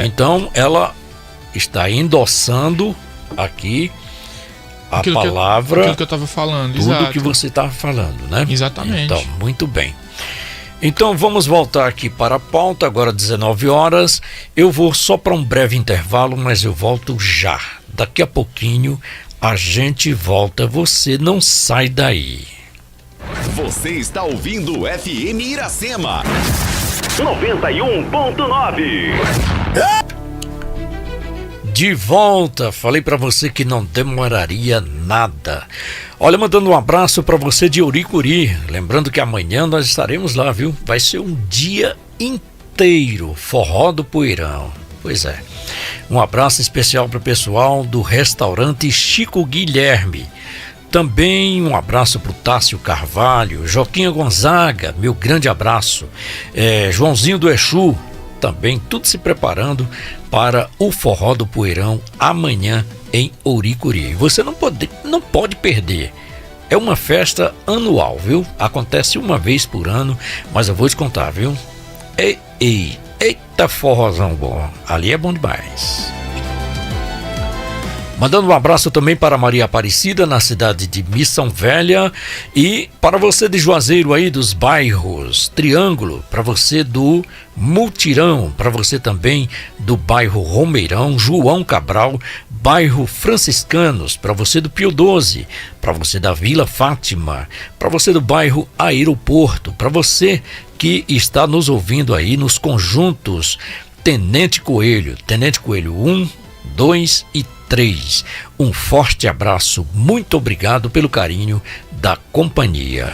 Então ela está endossando aqui a palavra, aquilo que eu estava falando, tudo exato. que você estava falando, né? Exatamente. Então, muito bem. Então vamos voltar aqui para a pauta, agora 19 horas. Eu vou só para um breve intervalo, mas eu volto já. Daqui a pouquinho a gente volta, você não sai daí. Você está ouvindo FM Iracema 91.9. De volta, falei para você que não demoraria nada. Olha, mandando um abraço para você de Uricuri. Lembrando que amanhã nós estaremos lá, viu? Vai ser um dia inteiro, forró do Poeirão. Pois é. Um abraço especial para o pessoal do restaurante Chico Guilherme. Também um abraço para o Tássio Carvalho, Joquinha Gonzaga, meu grande abraço. Joãozinho do Exu, também tudo se preparando para o Forró do Poeirão amanhã em Uricuri. Você não pode perder. É uma festa anual, viu? Acontece uma vez por ano, mas eu vou te contar, viu? Eita forrozão bom. Ali é bom demais. Mandando um abraço também para Maria Aparecida, na cidade de Missão Velha, e para você de Juazeiro aí dos bairros Triângulo, para você do Mutirão, para você também do bairro Romeirão, João Cabral, bairro Franciscanos, para você do Pio 12, para você da Vila Fátima, para você do bairro Aeroporto, para você que está nos ouvindo aí nos conjuntos Tenente Coelho 1, 2 e 3. Um forte abraço, muito obrigado pelo carinho da companhia.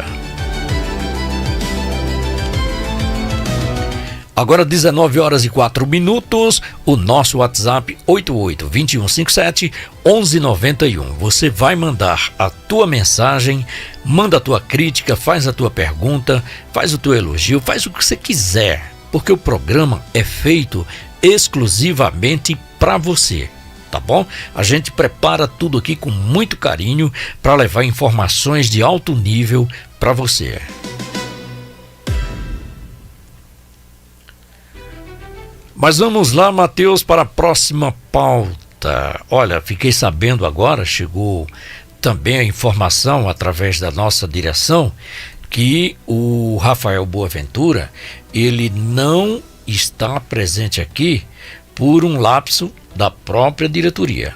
Agora 19 horas e 4 minutos, o nosso WhatsApp 88-2157-1191. Você vai mandar a tua mensagem, manda a tua crítica, faz a tua pergunta, faz o teu elogio, faz o que você quiser, porque o programa é feito exclusivamente para você. Tá bom? A gente prepara tudo aqui com muito carinho para levar informações de alto nível para você. Mas vamos lá, Matheus, para a próxima pauta. Olha, fiquei sabendo agora, chegou também a informação através da nossa direção, que o Rafael Boaventura, ele não está presente aqui por um lapso da própria diretoria,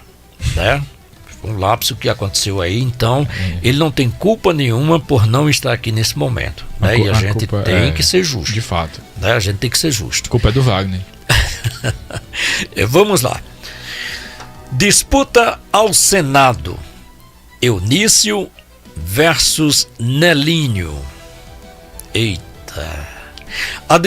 né? Um lapso que aconteceu aí, então ele não tem culpa nenhuma por não estar aqui nesse momento, né? E a gente tem que ser justo. De fato. Né? A gente tem que ser justo. A culpa é do Wagner. Vamos lá. Disputa ao Senado. Eunício versus Nelinho. Eita. A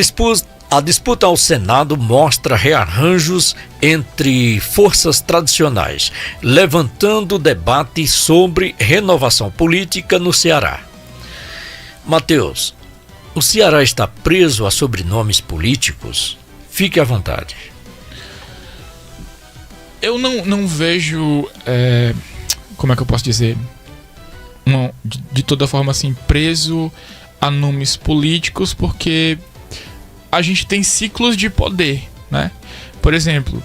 disputa ao Senado mostra rearranjos entre forças tradicionais, levantando debate sobre renovação política no Ceará. Mateus, o Ceará está preso a sobrenomes políticos? Fique à vontade. Eu não vejo, como é que eu posso dizer, de toda forma assim, preso a nomes políticos, porque a gente tem ciclos de poder, né? Por exemplo,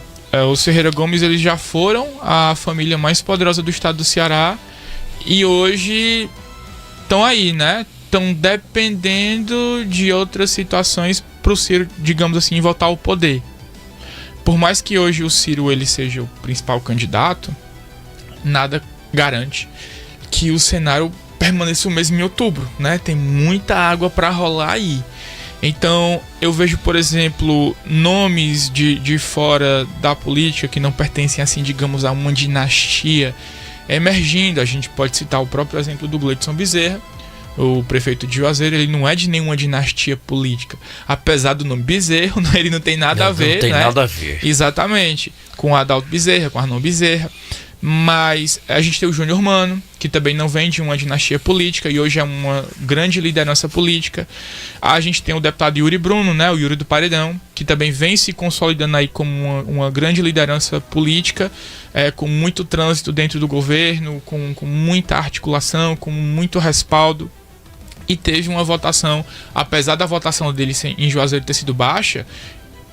os Ferreira Gomes, eles já foram a família mais poderosa do estado do Ceará e hoje estão aí, né? Estão dependendo de outras situações para o Ciro, digamos assim, voltar ao poder. Por mais que hoje o Ciro ele seja o principal candidato, nada garante que o cenário permaneça o mesmo em outubro, né? Tem muita água para rolar aí. Então, eu vejo, por exemplo, nomes de fora da política que não pertencem, assim, digamos, a uma dinastia emergindo. A gente pode citar o próprio exemplo do Gleidson Bezerra, o prefeito de Juazeiro. Ele não é de nenhuma dinastia política. Apesar do nome Bezerro, ele não tem nada a ver, não tem né? nada a ver. Exatamente. Com Adalto Bezerra, com Arnon Bezerra. Mas a gente tem o Júnior Mano, que também não vem de uma dinastia política e hoje é uma grande liderança política. A gente tem o deputado Yuri Bruno, né, o Yuri do Paredão, que também vem se consolidando aí como uma grande liderança política, com muito trânsito dentro do governo, com muita articulação, com muito respaldo. E teve uma votação, apesar da votação dele em Juazeiro ter sido baixa,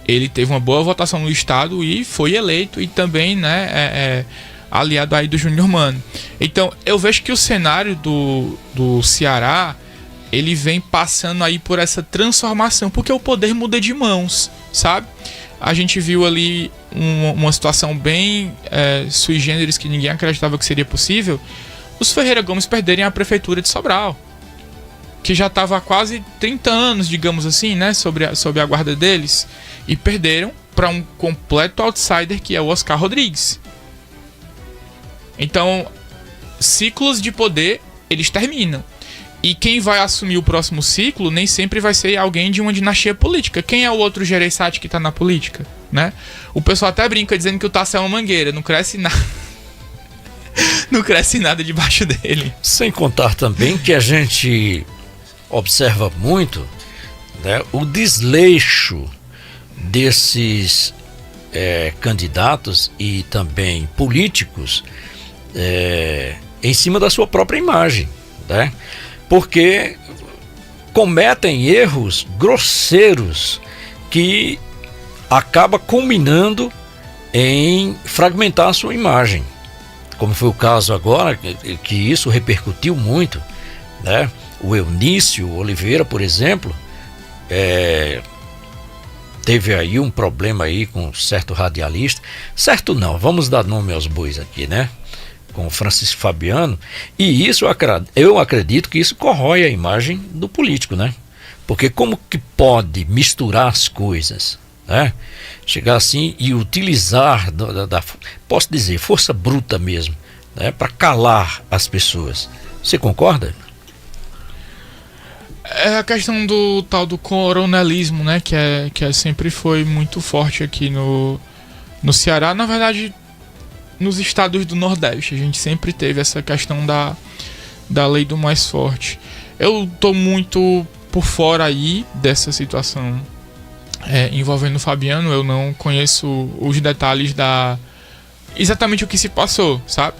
ele teve uma boa votação no estado e foi eleito e também, né, aliado aí do Júnior Mano. Então, eu vejo que o cenário do Ceará, ele vem passando aí por essa transformação, porque o poder muda de mãos, sabe? A gente viu ali uma situação bem sui generis, que ninguém acreditava que seria possível, os Ferreira Gomes perderem a prefeitura de Sobral, que já estava há quase 30 anos, digamos assim, né, sob a guarda deles, e perderam para um completo outsider que é o Oscar Rodrigues. Então, ciclos de poder, eles terminam. E quem vai assumir o próximo ciclo nem sempre vai ser alguém de uma dinastia política. Quem é o outro Gereissati que tá na política, né? O pessoal até brinca dizendo que o Tasso é uma mangueira, não cresce nada. Não cresce nada debaixo dele. Sem contar também que a gente observa muito, né, o desleixo desses candidatos e também políticos em cima da sua própria imagem, né? Porque cometem erros grosseiros que acaba culminando em fragmentar a sua imagem, como foi o caso agora, que isso repercutiu muito, né? O Eunício Oliveira, por exemplo, teve aí um problema aí com um certo radialista, certo não, vamos dar nome aos bois aqui, né? Com o Francisco Fabiano, e isso eu acredito que isso corrói a imagem do político, né? Porque como que pode misturar as coisas, né? Chegar assim e utilizar posso dizer, força bruta mesmo, né? Para calar as pessoas. Você concorda? É a questão do tal do coronelismo, né? Que sempre foi muito forte aqui no Ceará. Na verdade, nos estados do Nordeste, a gente sempre teve essa questão da lei do mais forte. Eu tô muito por fora aí dessa situação envolvendo o Fabiano. Eu não conheço os detalhes exatamente o que se passou, sabe?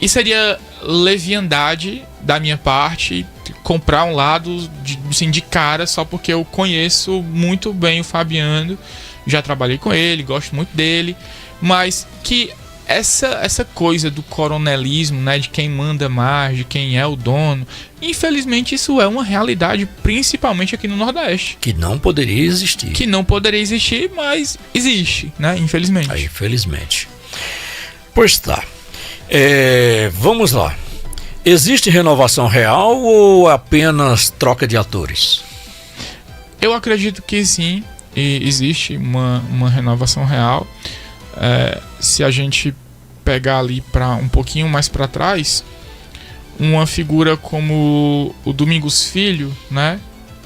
E seria leviandade da minha parte comprar um lado de cara só porque eu conheço muito bem o Fabiano, já trabalhei com ele, gosto muito dele, mas que essa coisa do coronelismo, né, de quem manda mais, de quem é o dono, infelizmente isso é uma realidade, principalmente aqui no Nordeste. Que não poderia existir. Que não poderia existir, mas existe, né, infelizmente. Infelizmente. Pois tá. Vamos lá. Existe renovação real ou apenas troca de atores? Eu acredito que sim, existe uma renovação real. Se a gente pegar ali para um pouquinho mais para trás, uma figura como o Domingos Filho, né?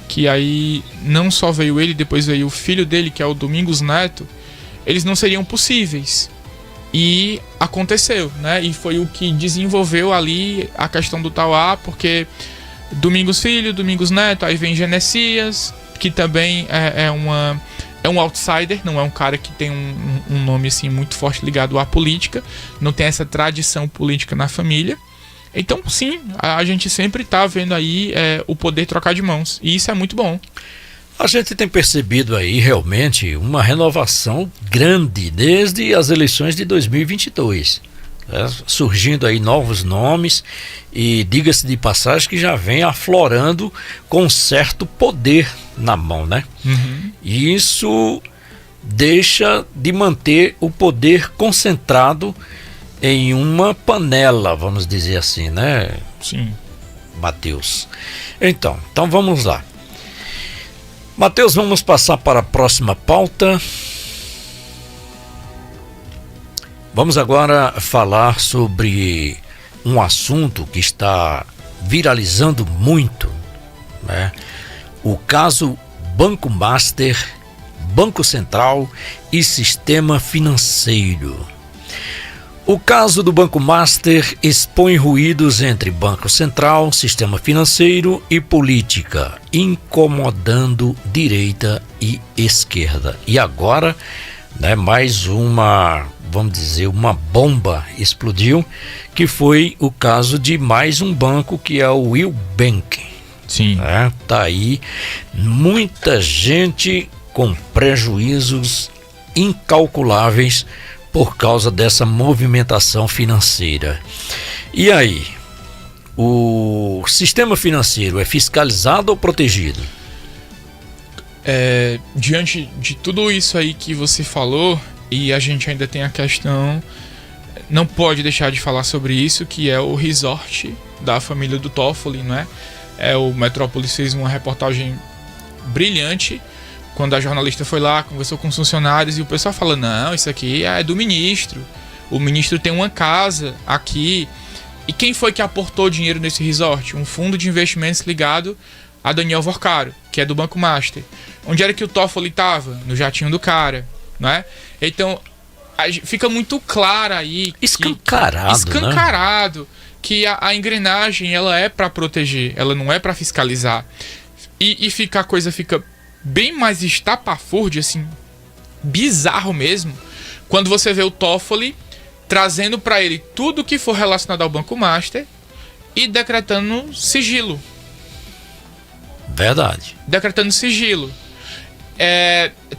Que aí não só veio ele, depois veio o filho dele, que é o Domingos Neto. Eles não seriam possíveis. E aconteceu, né? E foi o que desenvolveu ali a questão do Tauá, porque Domingos Filho, Domingos Neto, aí vem Genesias, que também é um outsider, não é um cara que tem um nome assim muito forte ligado à política, não tem essa tradição política na família. Então, sim, a gente sempre tá vendo aí o poder trocar de mãos, e isso é muito bom. A gente tem percebido aí realmente uma renovação grande desde as eleições de 2022. Surgindo aí novos nomes e diga-se de passagem que já vem aflorando com certo poder na mão, né? Uhum. E isso deixa de manter o poder concentrado em uma panela, vamos dizer assim, né? Sim. Mateus. Então vamos lá. Mateus, vamos passar para a próxima pauta. Vamos agora falar sobre um assunto que está viralizando muito, né? O caso Banco Master, Banco Central e Sistema Financeiro. O caso do Banco Master expõe ruídos entre Banco Central, Sistema Financeiro e política, incomodando direita e esquerda. E agora, né, mais uma, vamos dizer, uma bomba explodiu, que foi o caso de mais um banco, que é o Will Bank. Sim. Tá aí muita gente com prejuízos incalculáveis por causa dessa movimentação financeira. E aí, o sistema financeiro é fiscalizado ou protegido? Diante de tudo isso aí que você falou, e a gente ainda tem a questão, não pode deixar de falar sobre isso, que é o resort da família do Toffoli, não é? O Metrópolis fez uma reportagem brilhante, quando a jornalista foi lá, conversou com os funcionários, e o pessoal fala, não, isso aqui é do ministro, o ministro tem uma casa aqui. E quem foi que aportou dinheiro nesse resort? Um fundo de investimentos ligado a Daniel Vorcaro, que é do Banco Master. Onde era que o Toffoli estava? No jatinho do cara, não é? Então, fica muito claro aí, escancarado, que a engrenagem ela é para proteger, ela não é para fiscalizar. E a coisa fica bem mais estapafúrdia, assim, bizarro mesmo, quando você vê o Toffoli trazendo para ele tudo que for relacionado ao Banco Master e decretando sigilo. Verdade. Decretando sigilo.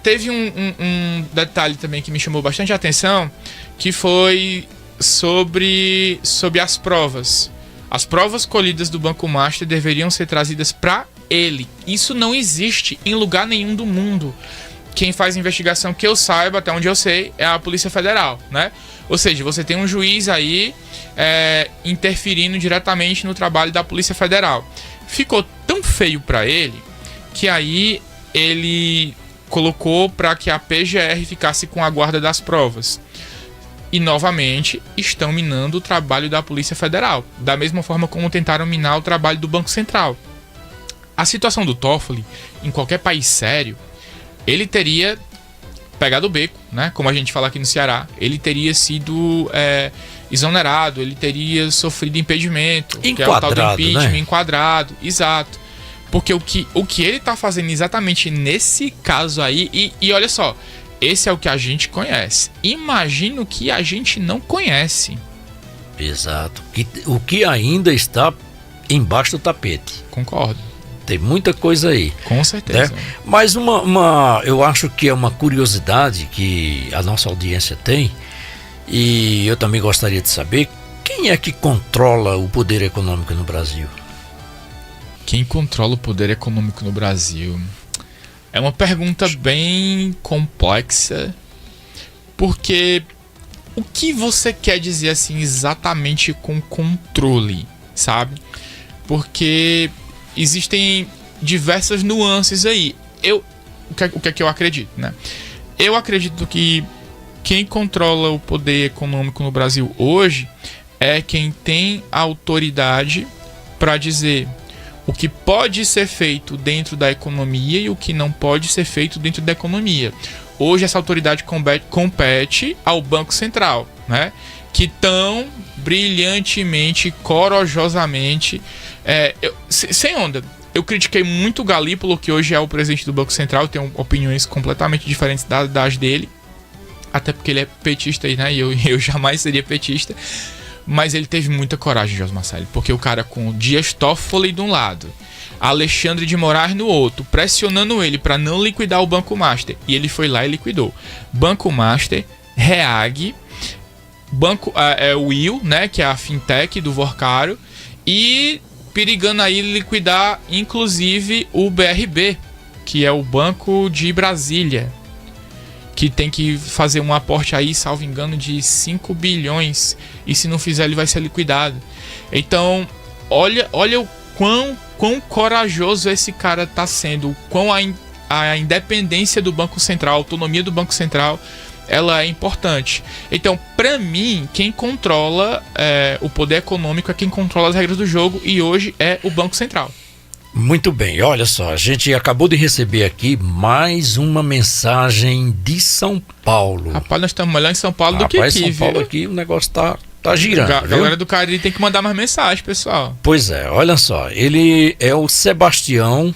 Teve um detalhe também que me chamou bastante a atenção, que foi sobre as provas. As provas colhidas do Banco Master deveriam ser trazidas para ele. Isso não existe em lugar nenhum do mundo. Quem faz investigação, que eu saiba, até onde eu sei, é a Polícia Federal, né? Ou seja, você tem um juiz aí interferindo diretamente no trabalho da Polícia Federal. Ficou tão feio para ele que aí ele colocou para que a PGR ficasse com a guarda das provas. E novamente estão minando o trabalho da Polícia Federal, da mesma forma como tentaram minar o trabalho do Banco Central. A situação do Toffoli, em qualquer país sério, ele teria pegado o beco, né? Como a gente fala aqui no Ceará. Ele teria sido exonerado, ele teria sofrido impedimento, enquadrado, que é o tal do impeachment, né? Enquadrado, exato. Porque o que ele está fazendo exatamente nesse caso aí, e olha só, esse é o que a gente conhece. Imagina o que a gente não conhece. Exato. O que ainda está embaixo do tapete. Concordo. Tem muita coisa aí. Com certeza. Né? Mas eu acho que é uma curiosidade que a nossa audiência tem, E eu também gostaria de saber quem é que controla o poder econômico no Brasil. Quem controla o poder econômico no Brasil? É uma pergunta bem complexa, porque o que você quer dizer assim exatamente com controle, sabe? Porque existem diversas nuances aí. O que é que eu acredito, né? Eu acredito que quem controla o poder econômico no Brasil hoje é quem tem a autoridade para dizer o que pode ser feito dentro da economia e o que não pode ser feito dentro da economia. Hoje essa autoridade compete ao Banco Central, né? Que tão brilhantemente, corajosamente, sem onda. Eu critiquei muito o Galípolo, que hoje é o presidente do Banco Central, tenho opiniões completamente diferentes das dele, até porque ele é petista, né? E eu jamais seria petista. Mas ele teve muita coragem, Josmarcelo, porque o cara com Dias Toffoli de um lado, Alexandre de Moraes no outro, pressionando ele para não liquidar o Banco Master, e ele foi lá e liquidou. Banco Master, Reag, o Will, né, que é a fintech do Vorcaro, e perigando aí liquidar inclusive o BRB, que é o Banco de Brasília, que tem que fazer um aporte aí, salvo engano, de 5 bilhões. E se não fizer, ele vai ser liquidado. Então, olha o quão corajoso esse cara tá sendo. Quão a independência do Banco Central, a autonomia do Banco Central, ela é importante. Então, para mim, quem controla o poder econômico é quem controla as regras do jogo. E hoje é o Banco Central. Muito bem, olha só, a gente acabou de receber aqui mais uma mensagem de São Paulo. Rapaz, nós estamos melhor em São Paulo do que aqui, São Paulo aqui o negócio tá girando. A galera do Cariri tem que mandar mais mensagem, pessoal. Pois é, olha só, ele é o Sebastião,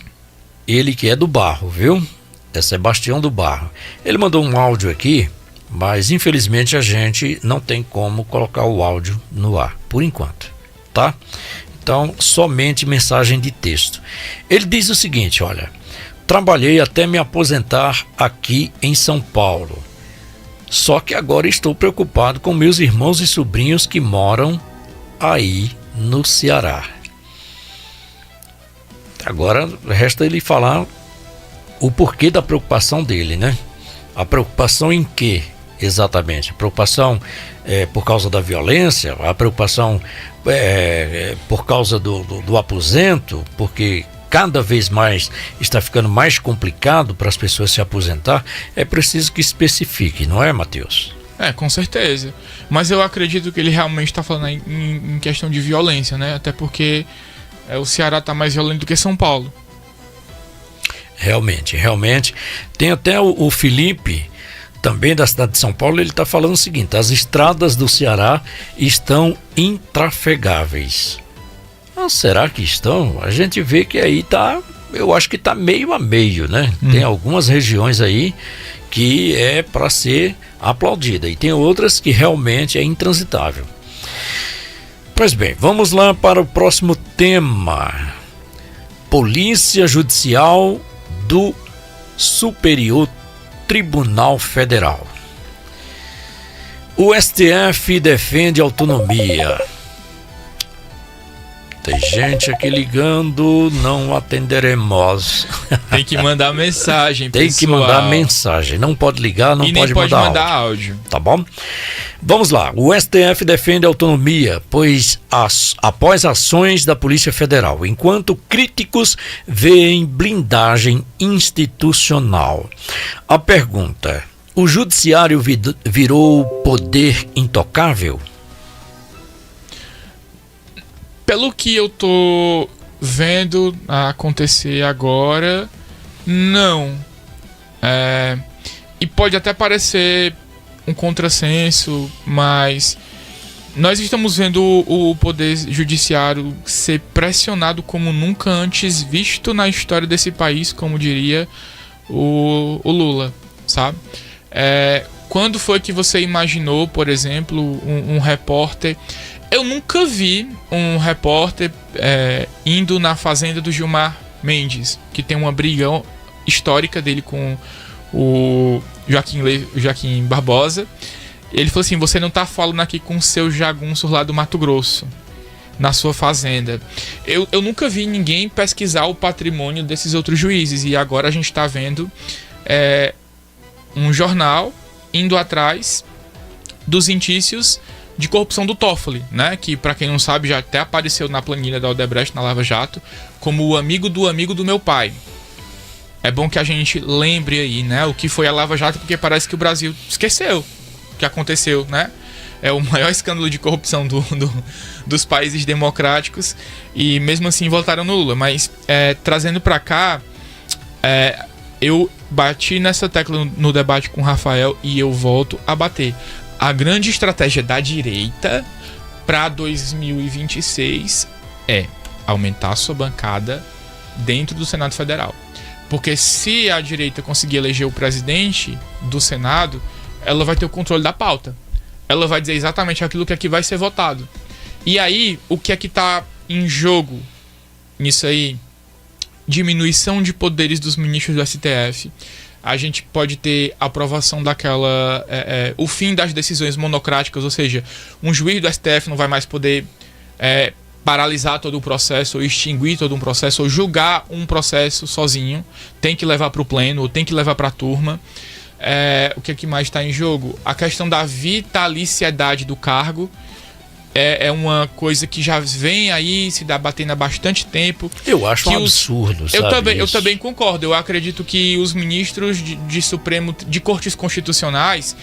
ele que é do Barro, viu? É Sebastião do Barro. Ele mandou um áudio aqui, mas infelizmente a gente não tem como colocar o áudio no ar, por enquanto, tá? Então, somente mensagem de texto. Ele diz o seguinte, olha: trabalhei até me aposentar aqui em São Paulo. Só que agora estou preocupado com meus irmãos e sobrinhos que moram aí no Ceará. Agora resta ele falar o porquê da preocupação dele, né? A preocupação em quê? Exatamente, a preocupação por causa da violência, a preocupação por causa do aposento, porque cada vez mais está ficando mais complicado para as pessoas se aposentar. É preciso que especifique, não é, Matheus? Com certeza, mas eu acredito que ele realmente está falando em questão de violência, né? Até porque o Ceará está mais violento do que São Paulo. Realmente, tem até o Felipe, também da cidade de São Paulo, ele está falando o seguinte: as estradas do Ceará estão intrafegáveis. Será que estão? A gente vê que aí tá, eu acho que tá meio a meio, né? Tem algumas regiões aí que é para ser aplaudida e tem outras que realmente é intransitável. Pois bem, vamos lá para o próximo tema. Polícia Judicial do Superior Tribunal Federal. O STF defende autonomia. Tem gente aqui ligando, não atenderemos. Tem que mandar mensagem, Tem que mandar mensagem, não pode ligar, não pode mandar áudio. Tá bom? Vamos lá, o STF defende a autonomia, pois após ações da Polícia Federal, enquanto críticos veem blindagem institucional. A pergunta: o judiciário virou poder intocável? Pelo que eu tô vendo acontecer agora, não. E pode até parecer um contrassenso, mas nós estamos vendo o poder judiciário ser pressionado como nunca antes visto na história desse país, como diria o Lula, sabe? Quando foi que você imaginou, por exemplo, um repórter... Eu nunca vi um repórter indo na fazenda do Gilmar Mendes, que tem uma briga histórica dele com o Joaquim Barbosa, Ele falou assim: você não tá falando aqui com seus jagunços lá do Mato Grosso, na sua fazenda. Eu nunca vi ninguém pesquisar o patrimônio desses outros juízes, e agora a gente tá vendo um jornal indo atrás dos indícios de corrupção do Toffoli, né? Que, para quem não sabe, já até apareceu na planilha da Odebrecht, na Lava Jato, como o amigo do meu pai. É bom que a gente lembre aí, né, o que foi a Lava Jato, porque parece que o Brasil esqueceu o que aconteceu, né? É o maior escândalo de corrupção dos países democráticos, e mesmo assim votaram no Lula. Mas trazendo para cá, eu bati nessa tecla no debate com o Rafael e eu volto a bater. A grande estratégia da direita para 2026 é aumentar a sua bancada dentro do Senado Federal. Porque se a direita conseguir eleger o presidente do Senado, ela vai ter o controle da pauta. Ela vai dizer exatamente aquilo que aqui vai ser votado. E aí, o que é que está em jogo nisso aí? Diminuição de poderes dos ministros do STF. A gente pode ter aprovação daquela... o fim das decisões monocráticas, ou seja, um juiz do STF não vai mais poder paralisar todo o processo, ou extinguir todo um processo, ou julgar um processo sozinho. Tem que levar para o pleno, ou tem que levar para a turma. O que mais está em jogo? A questão da vitaliciedade do cargo. É uma coisa que já vem aí se debatendo há bastante tempo. Eu acho um absurdo, eu também concordo. Eu acredito que os ministros de Supremo, de cortes constitucionais,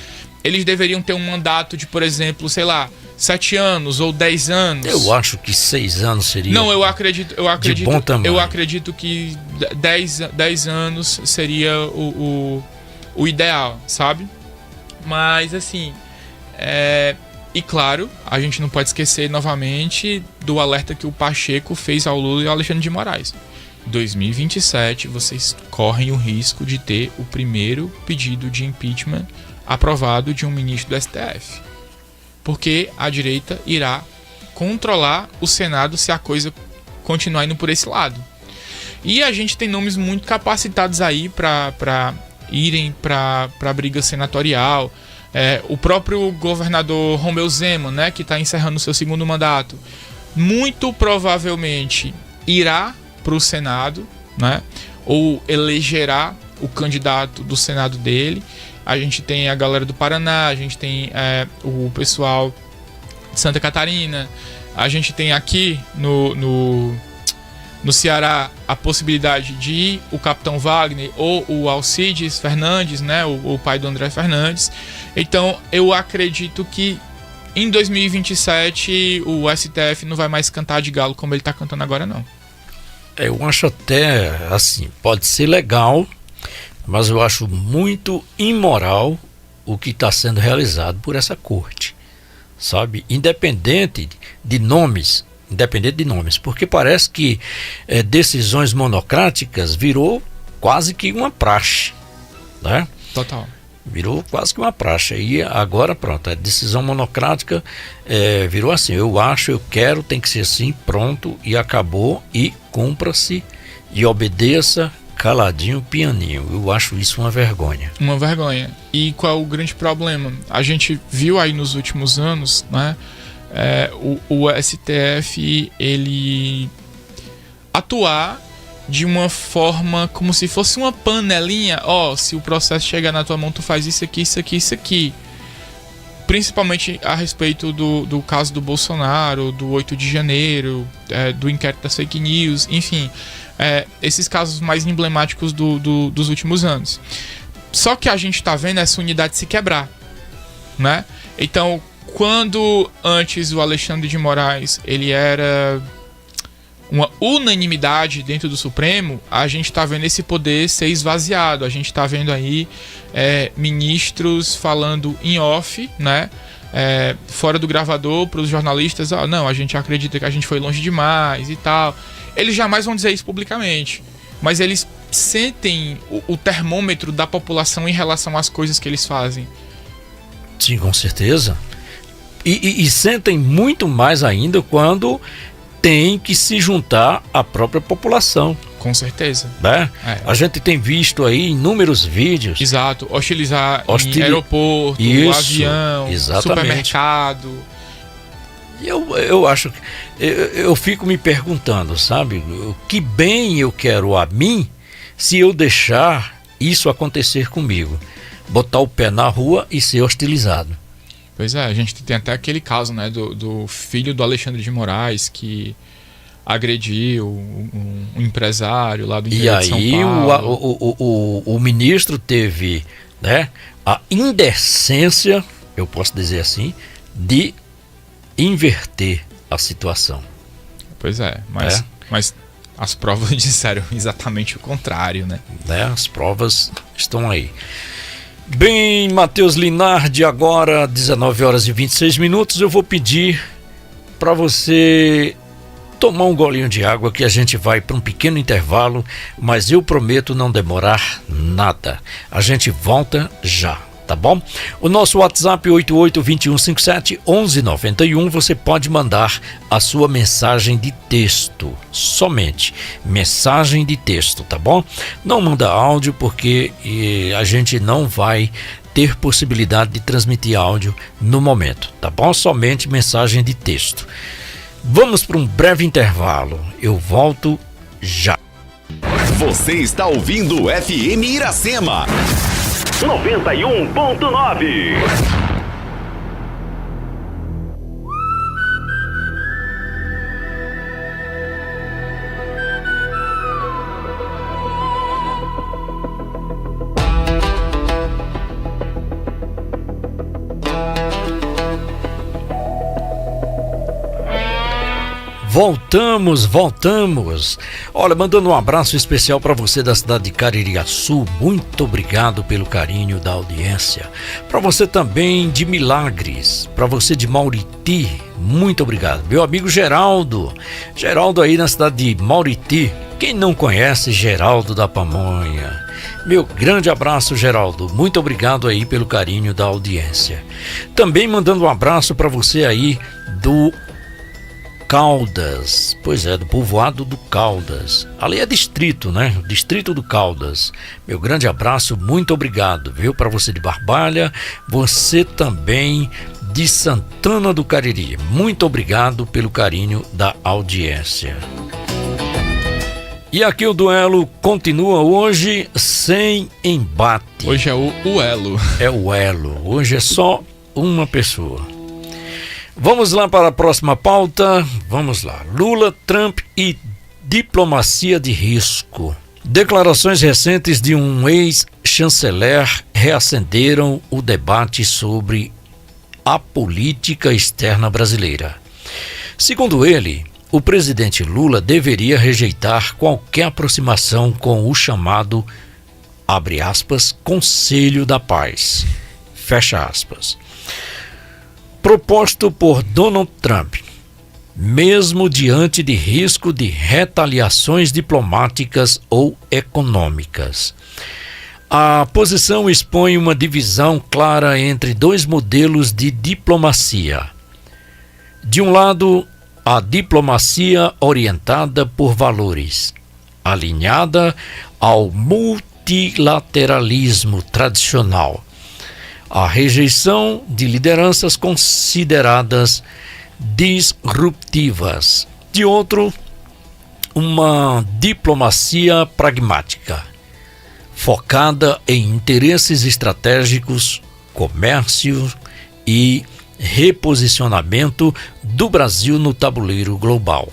eles deveriam ter um mandato de, por exemplo, sei lá, 7 anos ou 10 anos. Eu acho que 6 anos seria. Não, eu acredito de bom tamanho. Eu acredito que 10 anos seria o ideal, sabe? Mas assim, e claro, a gente não pode esquecer novamente do alerta que o Pacheco fez ao Lula e ao Alexandre de Moraes. Em 2027, vocês correm o risco de ter o primeiro pedido de impeachment aprovado de um ministro do STF. Porque a direita irá controlar o Senado se a coisa continuar indo por esse lado. E a gente tem nomes muito capacitados aí para irem para a briga senatorial. O próprio governador Romeu Zema, né, que está encerrando o seu segundo mandato, muito provavelmente irá para o Senado, né, ou elegerá o candidato do Senado dele. A gente tem a galera do Paraná, a gente tem o pessoal de Santa Catarina, a gente tem aqui no Ceará a possibilidade de o Capitão Wagner ou o Alcides Fernandes, né, o pai do André Fernandes. Então eu acredito que em 2027 o STF não vai mais cantar de galo como ele está cantando agora, não. Eu acho até assim, pode ser legal, mas eu acho muito imoral o que está sendo realizado por essa corte, sabe? Independente de nomes, porque parece que decisões monocráticas virou quase que uma praxe, né? Total. Virou quase que uma praxe. E agora pronto, a decisão monocrática virou assim, eu acho, eu quero, tem que ser assim, pronto, e acabou, e cumpra-se e obedeça caladinho, pianinho. Eu acho isso uma vergonha. Uma vergonha. E qual é o grande problema? A gente viu aí nos últimos anos, né? O STF, ele atuar de uma forma como se fosse uma panelinha. Se o processo chegar na tua mão, tu faz isso aqui, isso aqui, isso aqui. Principalmente a respeito do caso do Bolsonaro, do 8 de janeiro, do inquérito das fake news, enfim, esses casos mais emblemáticos dos últimos anos. Só que a gente tá vendo essa unidade se quebrar, né? Então, quando antes o Alexandre de Moraes ele era uma unanimidade dentro do Supremo, a gente está vendo esse poder ser esvaziado. A gente está vendo aí ministros falando em off, né? Fora do gravador para os jornalistas, não, a gente acredita que a gente foi longe demais e tal. Eles jamais vão dizer isso publicamente, mas eles sentem o termômetro da população em relação às coisas que eles fazem. Sim, com certeza. E sentem muito mais ainda quando tem que se juntar à própria população. Com certeza. Né? É. A gente tem visto aí inúmeros vídeos. Exato. Hostilizar em aeroporto, Isso, avião, exatamente. supermercado. Eu acho que eu fico me perguntando, sabe, que bem eu quero a mim se eu deixar isso acontecer comigo, botar o pé na rua e ser hostilizado. Pois é, a gente tem até aquele caso, né, do filho do Alexandre de Moraes que agrediu um empresário lá do interior de São Paulo. O ministro teve, né, a indecência, eu posso dizer assim, de inverter a situação. Pois é, mas as provas disseram exatamente o contrário, né? As provas estão aí. Bem, Matheus Linardi, agora 19 horas e 26 minutos, eu vou pedir para você tomar um golinho de água que a gente vai para um pequeno intervalo, mas eu prometo não demorar nada. A gente volta já. Tá bom? O nosso WhatsApp 8821571191, você pode mandar a sua mensagem de texto, somente mensagem de texto, tá bom? Não manda áudio porque a gente não vai ter possibilidade de transmitir áudio no momento, tá bom? Somente mensagem de texto. Vamos para um breve intervalo, eu volto já. Você está ouvindo o FM Iracema 91.9. Voltamos. Olha, mandando um abraço especial para você da cidade de Caririaçu. Muito obrigado pelo carinho da audiência. Para você também de Milagres, para você de Mauriti, muito obrigado. Meu amigo Geraldo aí na cidade de Mauriti. Quem não conhece Geraldo da Pamonha? Meu grande abraço, Geraldo. Muito obrigado aí pelo carinho da audiência. Também mandando um abraço para você aí do Caldas, pois é, do povoado do Caldas. Ali é distrito, né? Distrito do Caldas. Meu grande abraço, muito obrigado, viu? Para você de Barbalha, você também de Santana do Cariri. Muito obrigado pelo carinho da audiência. E aqui o duelo continua hoje sem embate. Hoje é o elo. É o elo. Hoje é só uma pessoa. Vamos lá para a próxima pauta. Vamos lá. Lula, Trump e diplomacia de risco. Declarações recentes de um ex-chanceler reacenderam o debate sobre a política externa brasileira. Segundo ele, o presidente Lula deveria rejeitar qualquer aproximação com o chamado, abre aspas, Conselho da Paz, fecha aspas, proposto por Donald Trump, mesmo diante de risco de retaliações diplomáticas ou econômicas. A posição expõe uma divisão clara entre dois modelos de diplomacia. De um lado, a diplomacia orientada por valores, alinhada ao multilateralismo tradicional, a rejeição de lideranças consideradas disruptivas. De outro, uma diplomacia pragmática, focada em interesses estratégicos, comércio e reposicionamento do Brasil no tabuleiro global.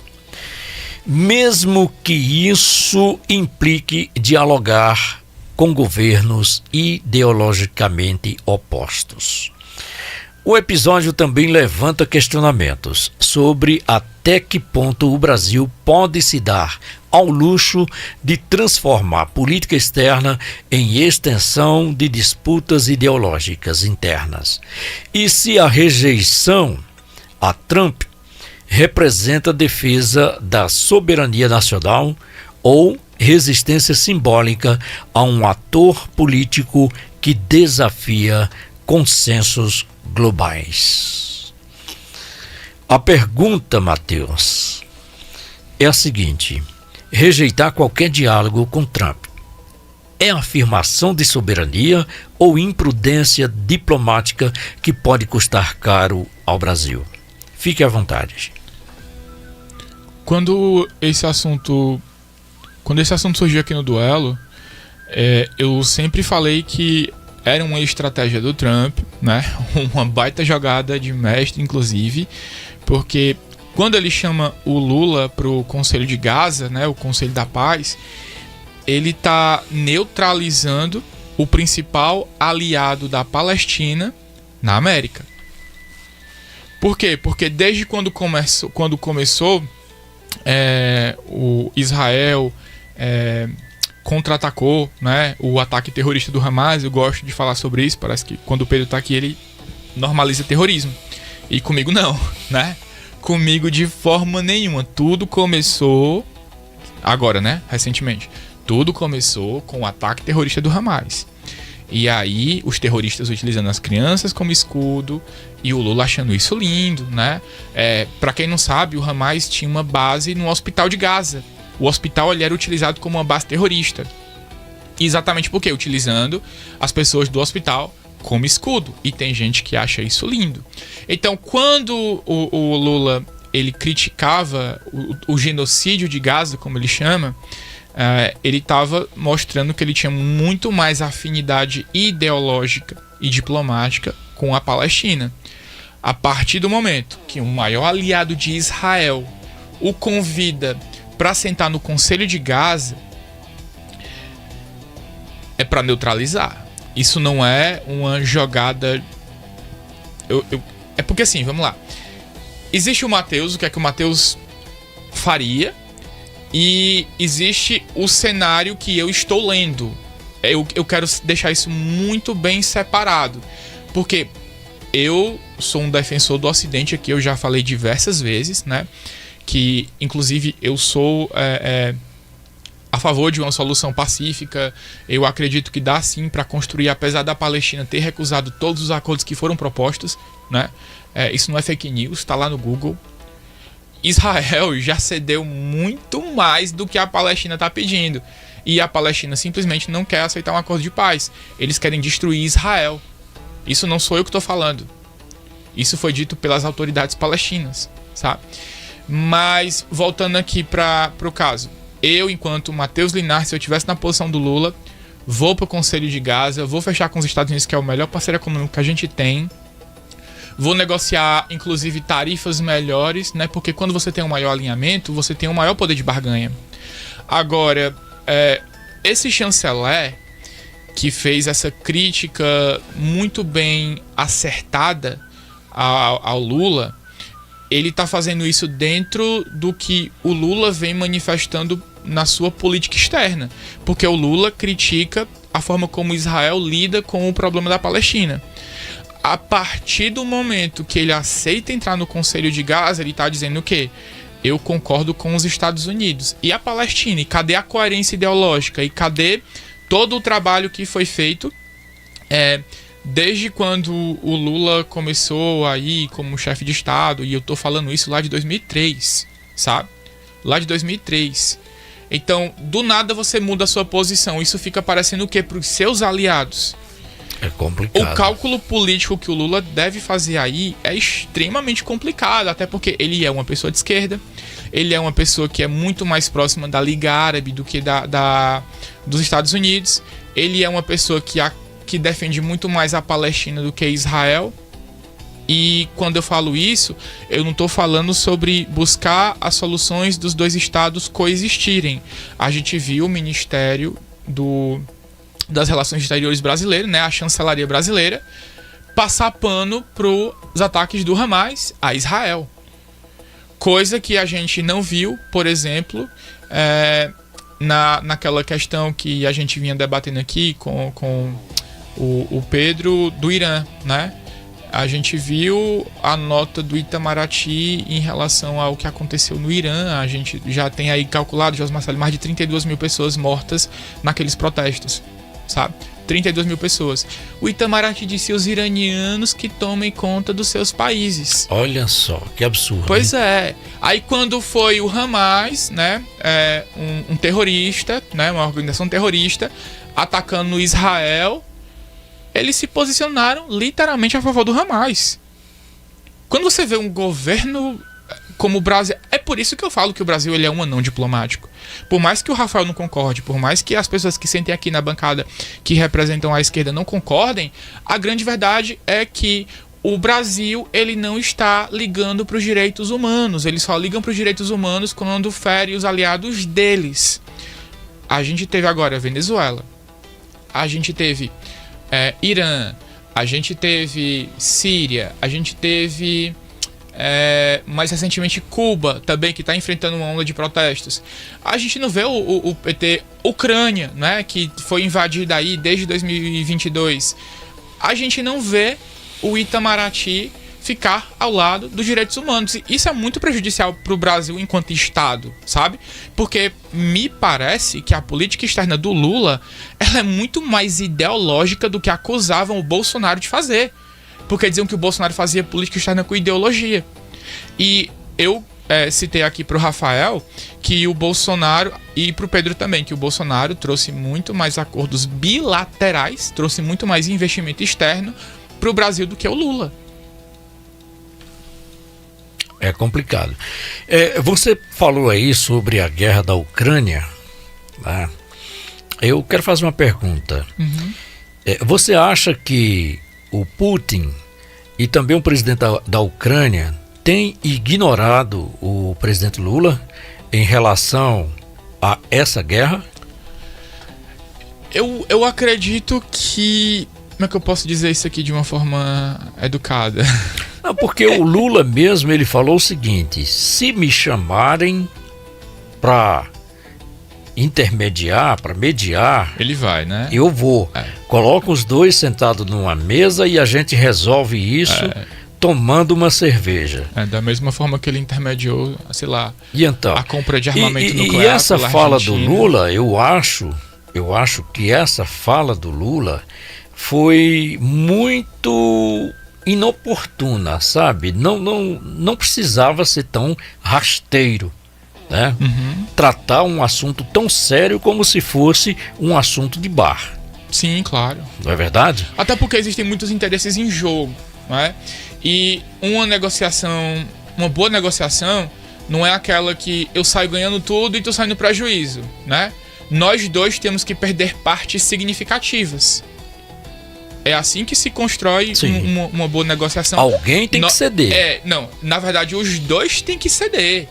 Mesmo que isso implique dialogar com governos ideologicamente opostos. O episódio também levanta questionamentos sobre até que ponto o Brasil pode se dar ao luxo de transformar a política externa em extensão de disputas ideológicas internas. E se a rejeição a Trump representa a defesa da soberania nacional ou resistência simbólica a um ator político que desafia consensos globais. A pergunta, Matheus, é a seguinte: rejeitar qualquer diálogo com Trump. É afirmação de soberania ou imprudência diplomática que pode custar caro ao Brasil? Fique à vontade. Quando esse assunto surgiu aqui no duelo, eu sempre falei que era uma estratégia do Trump, né? Uma baita jogada de mestre, inclusive, porque quando ele chama o Lula para o Conselho de Gaza, né, o Conselho da Paz, ele está neutralizando o principal aliado da Palestina na América. Por quê? Porque desde quando começou o Israel contra-atacou, né, o ataque terrorista do Hamas. Eu gosto de falar sobre isso, parece que quando o Pedro está aqui ele normaliza terrorismo. E comigo não, né? Comigo de forma nenhuma. Tudo começou agora, né? Recentemente. Tudo começou com o ataque terrorista do Hamas. E aí, os terroristas utilizando as crianças como escudo e o Lula achando isso lindo, né? Pra quem não sabe, o Hamas tinha uma base no hospital de Gaza. O hospital ele era utilizado como uma base terrorista. Exatamente porque utilizando as pessoas do hospital como escudo. E tem gente que acha isso lindo. Então, quando o Lula ele criticava o genocídio de Gaza, como ele chama, ele estava mostrando que ele tinha muito mais afinidade ideológica e diplomática com a Palestina. A partir do momento que o maior aliado de Israel o convida para sentar no Conselho de Gaza, é para neutralizar. Isso não é uma jogada... É porque assim, vamos lá. Existe o Mateus, o que é que o Mateus faria, e existe o cenário que eu estou lendo. Eu quero deixar isso muito bem separado, porque eu sou um defensor do Ocidente aqui, eu já falei diversas vezes, né? Que inclusive eu sou a favor de uma solução pacífica. Eu acredito que dá sim para construir, apesar da Palestina ter recusado todos os acordos que foram propostos, né? Isso não é fake news, está lá no Google. Israel já cedeu muito mais do que a Palestina está pedindo. E a Palestina simplesmente não quer aceitar um acordo de paz. Eles querem destruir Israel. Isso não sou eu que estou falando. Isso foi dito pelas autoridades palestinas, sabe? Mas, voltando aqui para o caso. Eu, enquanto Matheus Linhares, se eu estivesse na posição do Lula, vou para o Conselho de Gaza, vou fechar com os Estados Unidos, que é o melhor parceiro econômico que a gente tem. Vou negociar, inclusive, tarifas melhores, né? Porque quando você tem um maior alinhamento, você tem um maior poder de barganha. Agora, esse chanceler que fez essa crítica muito bem acertada ao Lula, ele está fazendo isso dentro do que o Lula vem manifestando na sua política externa. Porque o Lula critica a forma como Israel lida com o problema da Palestina. A partir do momento que ele aceita entrar no Conselho de Gaza, ele está dizendo o quê? Eu concordo com os Estados Unidos. E a Palestina? E cadê a coerência ideológica? E cadê todo o trabalho que foi feito desde quando o Lula começou aí como chefe de Estado? E eu tô falando isso lá de 2003, sabe? Lá de 2003. Então, do nada você muda a sua posição. Isso fica parecendo o quê? Para os seus aliados. É complicado. O cálculo político que o Lula deve fazer aí é extremamente complicado, até porque ele é uma pessoa de esquerda, ele é uma pessoa que é muito mais próxima da Liga Árabe do que dos Estados Unidos, ele é uma pessoa que defende muito mais a Palestina do que Israel. E quando eu falo isso, eu não estou falando sobre buscar as soluções dos dois estados coexistirem. A gente viu o Ministério das Relações Exteriores brasileiro, né, a chancelaria brasileira, passar pano para os ataques do Hamas a Israel. Coisa que a gente não viu, por exemplo, naquela questão que a gente vinha debatendo aqui com o Pedro do Irã, né? A gente viu a nota do Itamaraty em relação ao que aconteceu no Irã. A gente já tem aí calculado, José Marcelo, mais de 32 mil pessoas mortas naqueles protestos, sabe? 32 mil pessoas. O Itamaraty disse os iranianos que tomem conta dos seus países. Olha só, que absurdo. Pois é. Aí quando foi o Hamas, né, um terrorista, né, uma organização terrorista, atacando Israel, eles se posicionaram literalmente a favor do Hamas. Quando você vê um governo como o Brasil... É por isso que eu falo que o Brasil ele é um anão diplomático. Por mais que o Rafael não concorde, por mais que as pessoas que sentem aqui na bancada que representam a esquerda não concordem, a grande verdade é que o Brasil ele não está ligando para os direitos humanos. Eles só ligam para os direitos humanos quando fere os aliados deles. A gente teve agora a Venezuela. A gente teve Irã. A gente teve Síria. A gente teve... mais recentemente Cuba também, que está enfrentando uma onda de protestos. A gente não vê o PT Ucrânia, né, que foi invadida aí desde 2022. A gente não vê o Itamaraty ficar ao lado dos direitos humanos. E isso é muito prejudicial para o Brasil enquanto Estado, sabe? Porque me parece que a política externa do Lula ela é muito mais ideológica do que acusavam o Bolsonaro de fazer. Porque diziam que o Bolsonaro fazia política externa com ideologia. E eu citei aqui pro Rafael que o Bolsonaro, e pro Pedro também, que o Bolsonaro trouxe muito mais acordos bilaterais, trouxe muito mais investimento externo pro Brasil do que o Lula. É complicado. Você falou aí sobre a guerra da Ucrânia, né? Eu quero fazer uma pergunta. Você acha que o Putin e também o presidente da Ucrânia têm ignorado o presidente Lula em relação a essa guerra? Eu acredito que... Como é que eu posso dizer isso aqui de uma forma educada? Não, porque o Lula mesmo, ele falou o seguinte: se me chamarem para intermediar, para mediar, ele vai, né? Eu vou. Coloca os dois sentados numa mesa e a gente resolve isso tomando uma cerveja. Da mesma forma que ele intermediou, sei lá, e então, a compra de armamento nuclear. E essa fala do Argentina. Lula, eu acho que essa fala do Lula foi muito inoportuna, sabe? Não precisava ser tão rasteiro, né? Tratar um assunto tão sério como se fosse um assunto de bar. Sim, claro. Não é verdade? Até porque existem muitos interesses em jogo, não é? E uma boa negociação não é aquela que eu saio ganhando tudo e tu saindo prejuízo, né? Nós dois temos que perder partes significativas. É assim que se constrói uma boa negociação. Alguém tem que ceder. Não, na verdade os dois têm que ceder.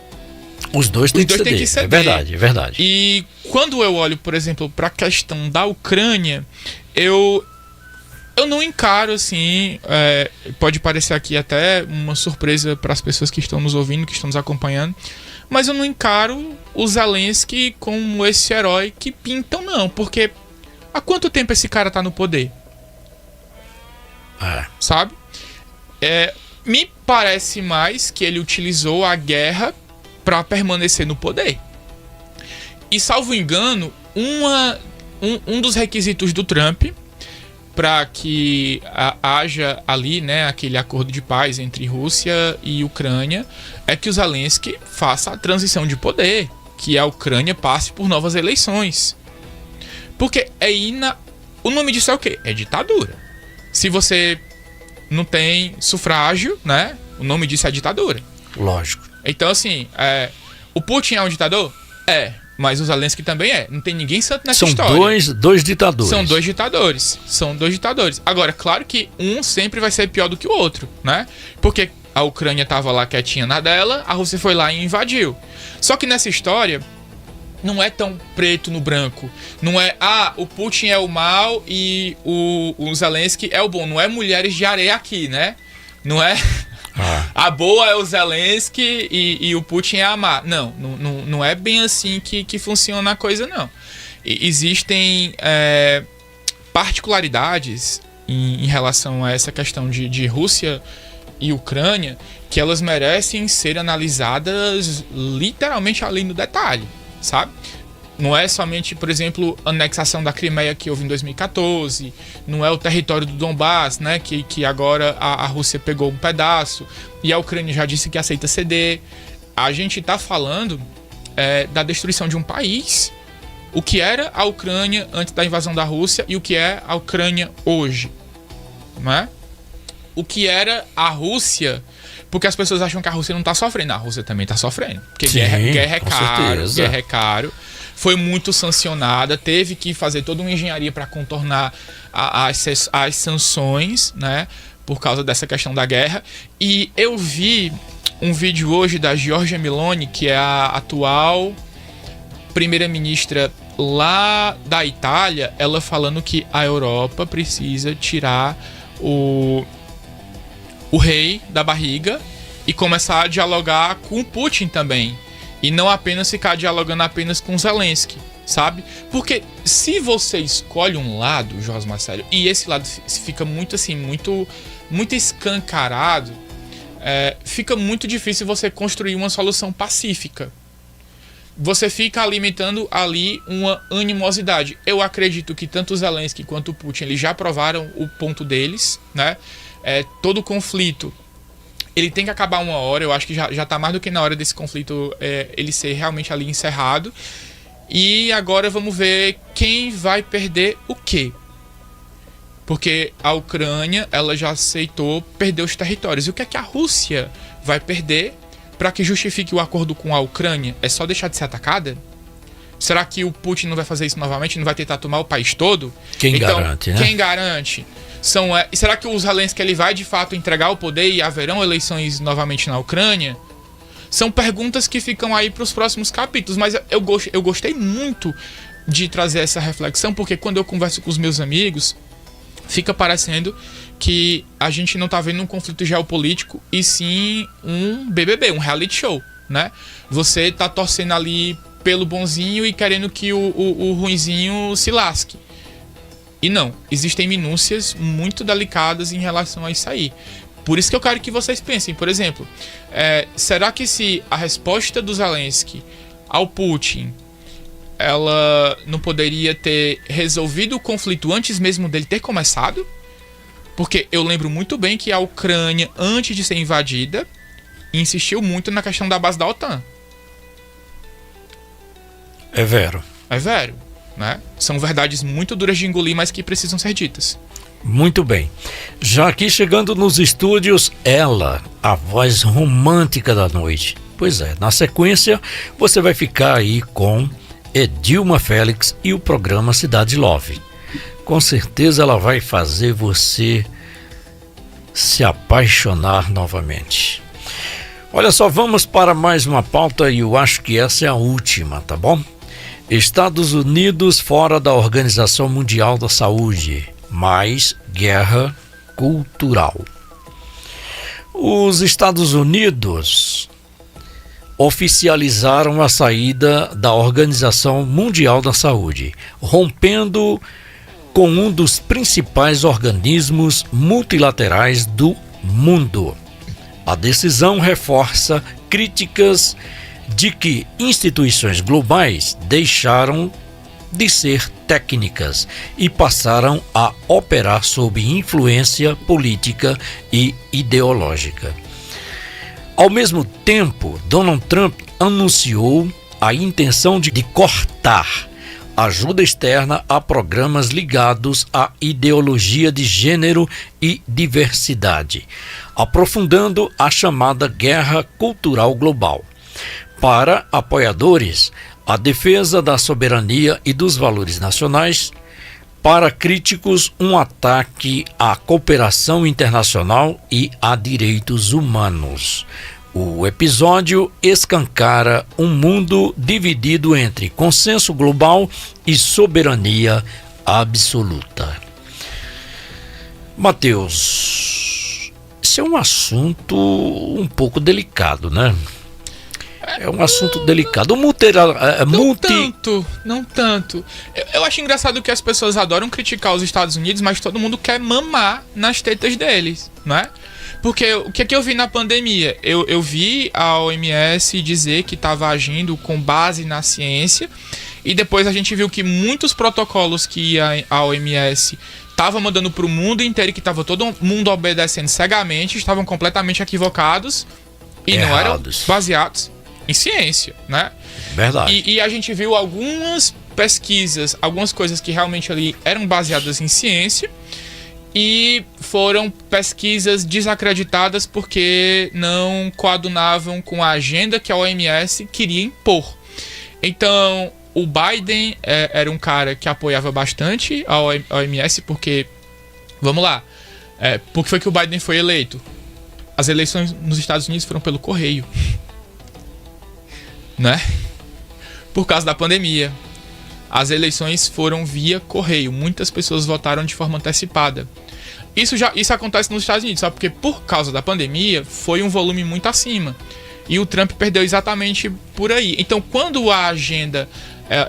Os dois têm que ceder. É verdade. E quando eu olho, por exemplo, para a questão da Ucrânia, eu não encaro assim, pode parecer aqui até uma surpresa para as pessoas que estão nos ouvindo, que estão nos acompanhando, mas eu não encaro o Zelensky como esse herói que pintam, não, porque há quanto tempo esse cara tá no poder? Sabe? Me parece mais que ele utilizou a guerra para permanecer no poder. E, salvo engano, um dos requisitos do Trump para que haja ali, né, aquele acordo de paz entre Rússia e Ucrânia é que o Zelensky faça a transição de poder, que a Ucrânia passe por novas eleições. Porque o nome disso é o quê? É ditadura. Se você não tem sufrágio, né, o nome disso é ditadura. Lógico. Então, assim, o Putin é um ditador? Mas o Zelensky também é. Não tem ninguém santo nessa história. São dois ditadores. São dois ditadores. Agora, claro que um sempre vai ser pior do que o outro, né? Porque a Ucrânia tava lá quietinha na dela, a Rússia foi lá e invadiu. Só que nessa história, não é tão preto no branco. Não é, o Putin é o mal e o Zelensky é o bom. Não é mulheres de areia aqui, né? Não é... A boa é o Zelensky e o Putin é a má. Não é bem assim que funciona a coisa, não. Existem particularidades em relação a essa questão de Rússia e Ucrânia que elas merecem ser analisadas literalmente ali no detalhe, sabe? Não é somente, por exemplo, a anexação da Crimeia que houve em 2014, não é o território do Donbass, né, que agora a Rússia pegou um pedaço e a Ucrânia já disse que aceita ceder. A gente está falando da destruição de um país, o que era a Ucrânia antes da invasão da Rússia e o que é a Ucrânia hoje, não é? O que era a Rússia, porque as pessoas acham que a Rússia não está sofrendo, a Rússia também está sofrendo, porque Sim, guerra é caro, foi muito sancionada, teve que fazer toda uma engenharia para contornar as sanções, né, por causa dessa questão da guerra. E eu vi um vídeo hoje da Giorgia Meloni, que é a atual primeira-ministra lá da Itália, ela falando que a Europa precisa tirar o rei da barriga e começar a dialogar com o Putin também. E não apenas ficar dialogando apenas com Zelensky, sabe? Porque se você escolhe um lado, Jorge Marcelo, e esse lado fica muito assim, muito escancarado, fica muito difícil você construir uma solução pacífica. Você fica alimentando ali uma animosidade. Eu acredito que tanto o Zelensky quanto o Putin eles já provaram o ponto deles, né? Todo conflito ele tem que acabar uma hora. Eu acho que já tá mais do que na hora desse conflito ele ser realmente ali encerrado. E agora vamos ver quem vai perder o quê. Porque a Ucrânia ela já aceitou perder os territórios. E o que é que a Rússia vai perder para que justifique o acordo com a Ucrânia? É só deixar de ser atacada? Será que o Putin não vai fazer isso novamente? Não vai tentar tomar o país todo? Quem garante, né? Quem garante? Será que o Zelensky ele vai de fato entregar o poder e haverão eleições novamente na Ucrânia? São perguntas que ficam aí para os próximos capítulos, mas eu gostei muito de trazer essa reflexão, porque quando eu converso com os meus amigos, fica parecendo que a gente não está vendo um conflito geopolítico, e sim um BBB, um reality show, né? Você está torcendo ali pelo bonzinho e querendo que o ruinzinho se lasque. E não, existem minúcias muito delicadas em relação a isso aí. Por isso que eu quero que vocês pensem, por exemplo, será que se a resposta do Zelensky ao Putin, ela não poderia ter resolvido o conflito antes mesmo dele ter começado? Porque eu lembro muito bem que a Ucrânia, antes de ser invadida, insistiu muito na questão da base da OTAN. É vero, né? São verdades muito duras de engolir, mas que precisam ser ditas. Muito bem. Já aqui chegando nos estúdios, ela, a voz romântica da noite. Pois é, na sequência você vai ficar aí com Edilma Félix e o programa Cidade Love. Com certeza ela vai fazer você se apaixonar novamente. Olha só, vamos para mais uma pauta e eu acho que essa é a última, tá bom? Estados Unidos fora da Organização Mundial da Saúde, mais guerra cultural. Os Estados Unidos oficializaram a saída da Organização Mundial da Saúde, rompendo com um dos principais organismos multilaterais do mundo. A decisão reforça críticas de que instituições globais deixaram de ser técnicas e passaram a operar sob influência política e ideológica. Ao mesmo tempo, Donald Trump anunciou a intenção de cortar ajuda externa a programas ligados à ideologia de gênero e diversidade, aprofundando a chamada guerra cultural global. Para apoiadores, a defesa da soberania e dos valores nacionais; para críticos, um ataque à cooperação internacional e a direitos humanos. O episódio escancara um mundo dividido entre consenso global e soberania absoluta. Mateus, esse é um assunto um pouco delicado, né? É um assunto delicado. Não tanto. Eu acho engraçado que as pessoas adoram criticar os Estados Unidos, mas todo mundo quer mamar nas tetas deles, não é? Porque o que é que eu vi na pandemia? Eu vi a OMS dizer que estava agindo com base na ciência E depois a gente viu que muitos protocolos que a OMS estava mandando para o mundo inteiro e que estava todo mundo obedecendo cegamente, estavam completamente equivocados e não eram baseados em ciência, né? Verdade. E a gente viu algumas pesquisas, algumas coisas que realmente ali eram baseadas em ciência e foram pesquisas desacreditadas porque não coadunavam com a agenda que a OMS queria impor. Então, o Biden era um cara que apoiava bastante a OMS porque, vamos lá, por que foi que o Biden foi eleito? As eleições nos Estados Unidos foram pelo correio, né? Por causa da pandemia. As eleições foram via correio. Muitas pessoas votaram de forma antecipada. Isso acontece nos Estados Unidos, sabe? Porque por causa da pandemia foi um volume muito acima. E o Trump perdeu exatamente por aí. Então, quando a agenda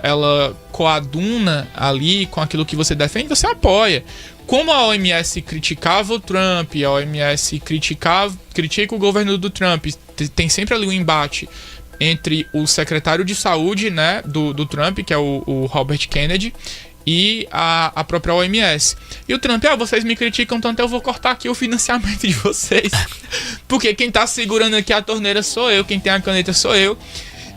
ela coaduna ali com aquilo que você defende, você apoia. Como a OMS criticava o Trump, a OMS critica o governo do Trump, tem sempre ali um embate entre o secretário de saúde, né, do Trump, que é o Robert Kennedy, e a própria OMS. E o Trump, vocês me criticam tanto, eu vou cortar aqui o financiamento de vocês. Porque quem tá segurando aqui a torneira sou eu, quem tem a caneta sou eu.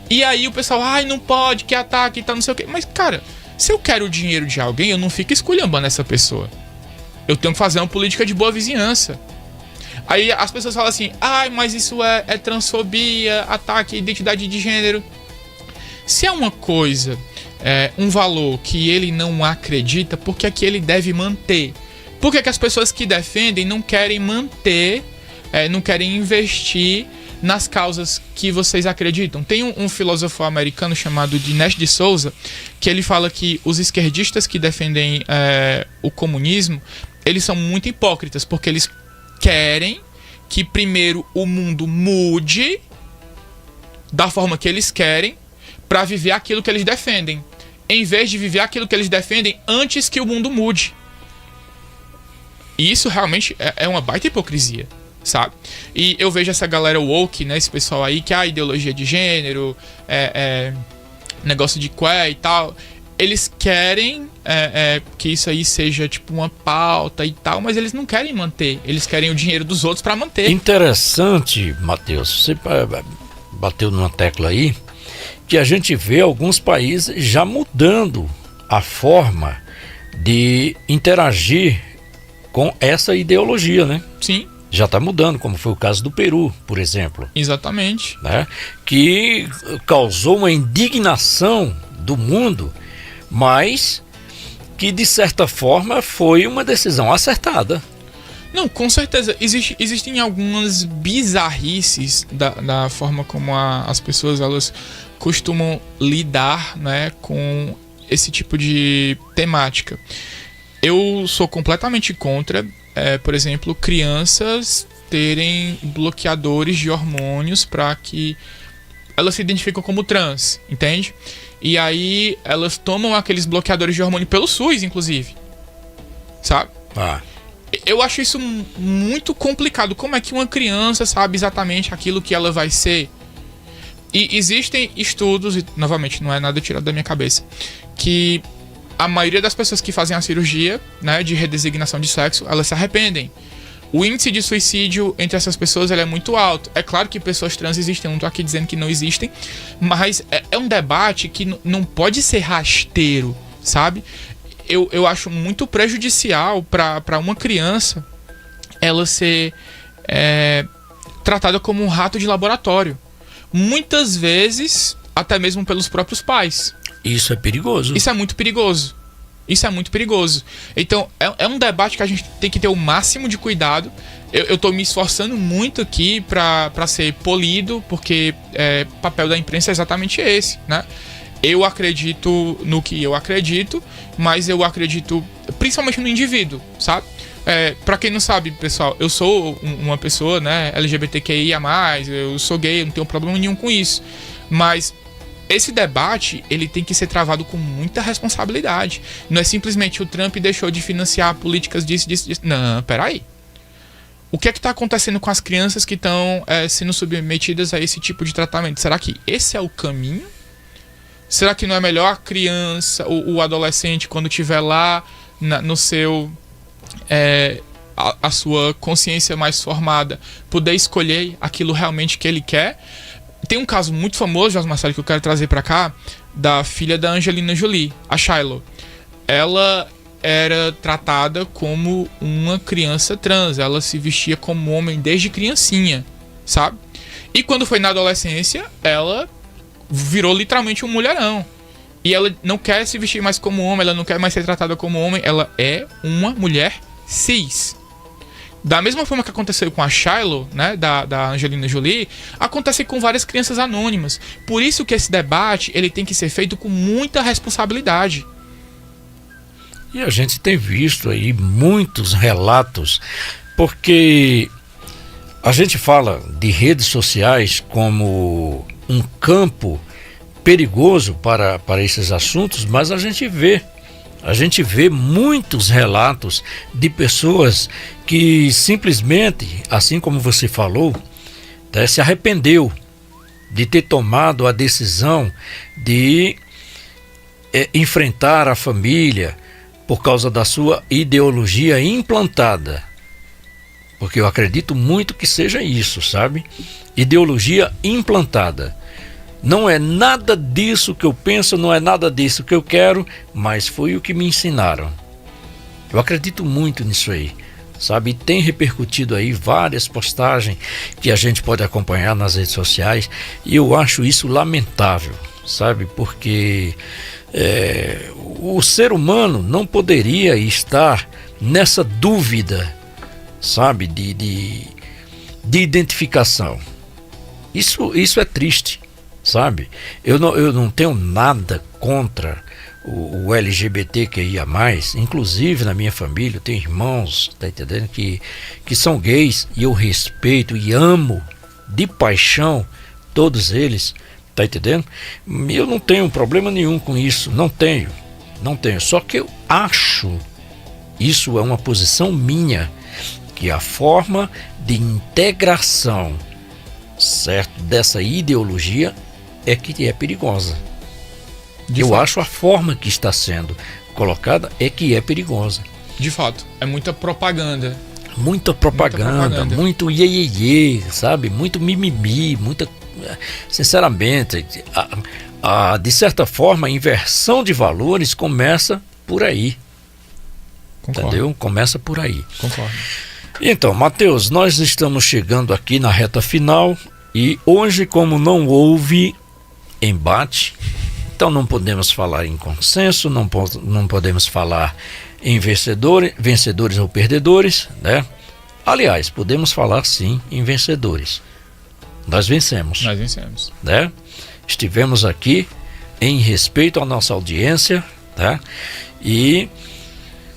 E aí o pessoal, não pode, que ataque e tal, não sei o quê. Mas, cara, se eu quero o dinheiro de alguém, eu não fico esculhambando essa pessoa. Eu tenho que fazer uma política de boa vizinhança. Aí as pessoas falam assim, mas isso é transfobia, ataque à identidade de gênero. Se é uma coisa, um valor que ele não acredita, por que é que ele deve manter? Por que é que as pessoas que defendem não querem manter, não querem investir nas causas que vocês acreditam? Tem um filósofo americano chamado Dinesh D'Souza, que ele fala que os esquerdistas que defendem o comunismo, eles são muito hipócritas, porque eles querem que primeiro o mundo mude da forma que eles querem para viver aquilo que eles defendem, em vez de viver aquilo que eles defendem antes que o mundo mude. E isso realmente é uma baita hipocrisia, sabe? E eu vejo essa galera woke, né, esse pessoal aí que a ideologia de gênero, negócio de queer e tal, eles querem que isso aí seja tipo uma pauta e tal, mas eles não querem manter. Eles querem o dinheiro dos outros para manter. Interessante, Matheus, você bateu numa tecla aí, que a gente vê alguns países já mudando a forma de interagir com essa ideologia, né? Sim. Já está mudando, como foi o caso do Peru, por exemplo. Exatamente. Né? Que causou uma indignação do mundo, mas que de certa forma foi uma decisão acertada. Não, com certeza. Existem algumas bizarrices da forma como as pessoas elas costumam lidar, né, com esse tipo de temática. Eu sou completamente contra, por exemplo, crianças terem bloqueadores de hormônios para que elas se identificam como trans, entende? E aí elas tomam aqueles bloqueadores de hormônio pelo SUS, inclusive. Sabe? Eu acho isso muito complicado. Como é que uma criança sabe exatamente aquilo que ela vai ser? E existem estudos, e novamente não é nada tirado da minha cabeça, que a maioria das pessoas que fazem a cirurgia, né, de redesignação de sexo, elas se arrependem. O índice de suicídio entre essas pessoas ele é muito alto. É claro que pessoas trans existem, eu não estou aqui dizendo que não existem, mas é um debate que não pode ser rasteiro, sabe? Eu acho muito prejudicial para uma criança ela ser tratada como um rato de laboratório. Muitas vezes, até mesmo pelos próprios pais. Isso é perigoso. Isso é muito perigoso. Isso é muito perigoso. Então, é um debate que a gente tem que ter o máximo de cuidado. Eu tô me esforçando muito aqui para ser polido, porque o papel da imprensa é exatamente esse, né? Eu acredito no que eu acredito, mas eu acredito principalmente no indivíduo, sabe? Pra quem não sabe, pessoal, eu sou uma pessoa, né, LGBTQIA+, eu sou gay, eu não tenho problema nenhum com isso. Mas esse debate, ele tem que ser travado com muita responsabilidade. Não é simplesmente o Trump deixou de financiar políticas disso. Não, peraí. O que é que está acontecendo com as crianças que estão sendo submetidas a esse tipo de tratamento? Será que esse é o caminho? Será que não é melhor a criança, o adolescente, quando estiver lá no seu... a sua consciência mais formada, poder escolher aquilo realmente que ele quer? Tem um caso muito famoso, Jorge Marcelo, que eu quero trazer pra cá, da filha da Angelina Jolie, a Shiloh. Ela era tratada como uma criança trans, ela se vestia como homem desde criancinha, sabe? E quando foi na adolescência, ela virou literalmente um mulherão. E ela não quer se vestir mais como homem, ela não quer mais ser tratada como homem, ela é uma mulher cis. Da mesma forma que aconteceu com a Shiloh, né, da Angelina Jolie, acontece com várias crianças anônimas. Por isso que esse debate ele tem que ser feito com muita responsabilidade. E a gente tem visto aí muitos relatos, porque a gente fala de redes sociais como um campo perigoso para esses assuntos, mas a gente vê muitos relatos de pessoas que simplesmente, assim como você falou, se arrependeu de ter tomado a decisão de enfrentar a família por causa da sua ideologia implantada. Porque eu acredito muito que seja isso, sabe? Ideologia implantada. Não é nada disso que eu penso, não é nada disso que eu quero, mas foi o que me ensinaram. Eu acredito muito nisso aí, sabe? E tem repercutido aí várias postagens que a gente pode acompanhar nas redes sociais, e eu acho isso lamentável, sabe? Porque o ser humano não poderia estar nessa dúvida, sabe? De identificação. Isso é triste. Sabe? Eu não tenho nada contra o LGBTQIA+, inclusive na minha família eu tenho irmãos, tá entendendo, que são gays, e eu respeito e amo de paixão todos eles, tá entendendo? Eu não tenho problema nenhum com isso, não tenho, só que eu acho, isso é uma posição minha, que a forma de integração, certo, dessa ideologia é que é perigosa. Eu acho a forma que está sendo colocada é que é perigosa. De fato, é muita propaganda. Muita propaganda, muito iê, sabe? Muito mimimi, sinceramente, de certa forma, a inversão de valores começa por aí. Concordo. Entendeu? Começa por aí. Concordo. Então, Matheus, nós estamos chegando aqui na reta final e hoje, como não houve embate, então não podemos falar em consenso, não podemos falar em vencedores ou perdedores, né? Aliás, podemos falar sim em vencedores. Nós vencemos, né? Estivemos aqui em respeito à nossa audiência, tá? E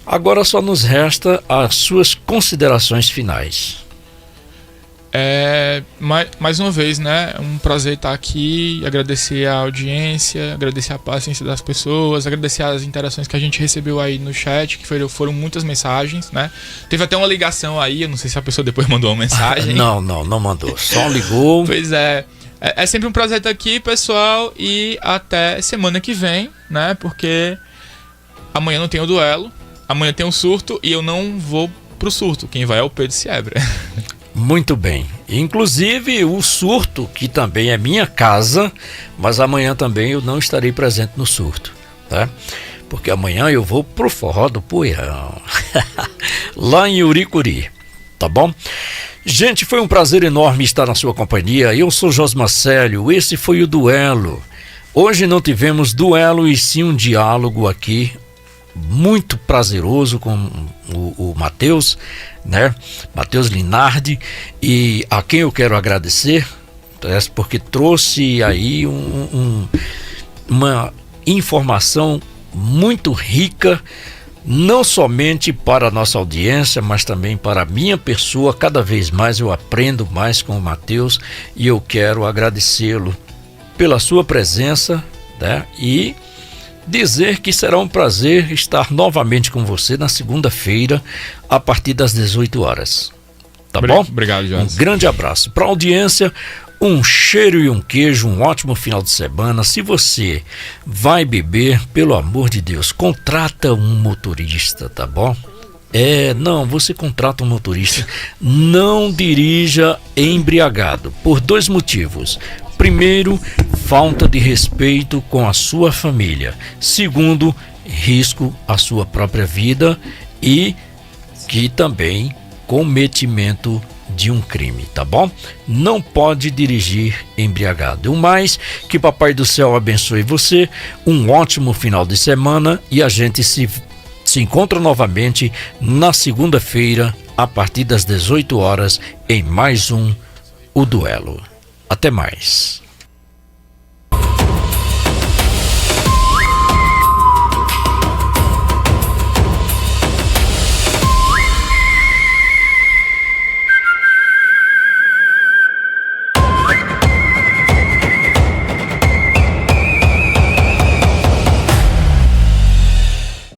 agora só nos resta as suas considerações finais. Mais uma vez, né? Um prazer estar aqui, agradecer a audiência, agradecer a paciência das pessoas, agradecer as interações que a gente recebeu aí no chat, que foram muitas mensagens, né? Teve até uma ligação aí, eu não sei se a pessoa depois mandou uma mensagem. Não mandou, só ligou. Pois é. É sempre um prazer estar aqui, pessoal, e até semana que vem, né? Porque amanhã não tem o duelo, amanhã tem um surto e eu não vou pro surto, quem vai é o Pedro Siebra. Muito bem, inclusive o surto, que também é minha casa, mas amanhã também eu não estarei presente no surto, tá? Porque amanhã eu vou pro Forró do Poeirão, lá em Uricuri, tá bom? Gente, foi um prazer enorme estar na sua companhia. Eu sou Josmar Célio, esse foi o Duelo. Hoje não tivemos duelo e sim um diálogo aqui, muito prazeroso com o Matheus, né? Matheus Linardi, e a quem eu quero agradecer, porque trouxe aí uma informação muito rica, não somente para a nossa audiência, mas também para a minha pessoa. Cada vez mais eu aprendo mais com o Matheus e eu quero agradecê-lo pela sua presença, né? E dizer que será um prazer estar novamente com você na segunda-feira, a partir das 18 horas. Tá bom? Obrigado, Jorge. Um grande abraço. Para a audiência, Um cheiro e um queijo, um ótimo final de semana. Se você vai beber, pelo amor de Deus, contrata um motorista, tá bom? Você contrata um motorista. Não dirija embriagado, por 2 motivos. Primeiro, falta de respeito com a sua família. Segundo, risco à sua própria vida e que também cometimento de um crime, tá bom? Não pode dirigir embriagado. O mais, que Papai do Céu abençoe você, um ótimo final de semana e a gente se encontra novamente na segunda-feira, a partir das 18 horas, em mais um O Duelo. Até mais.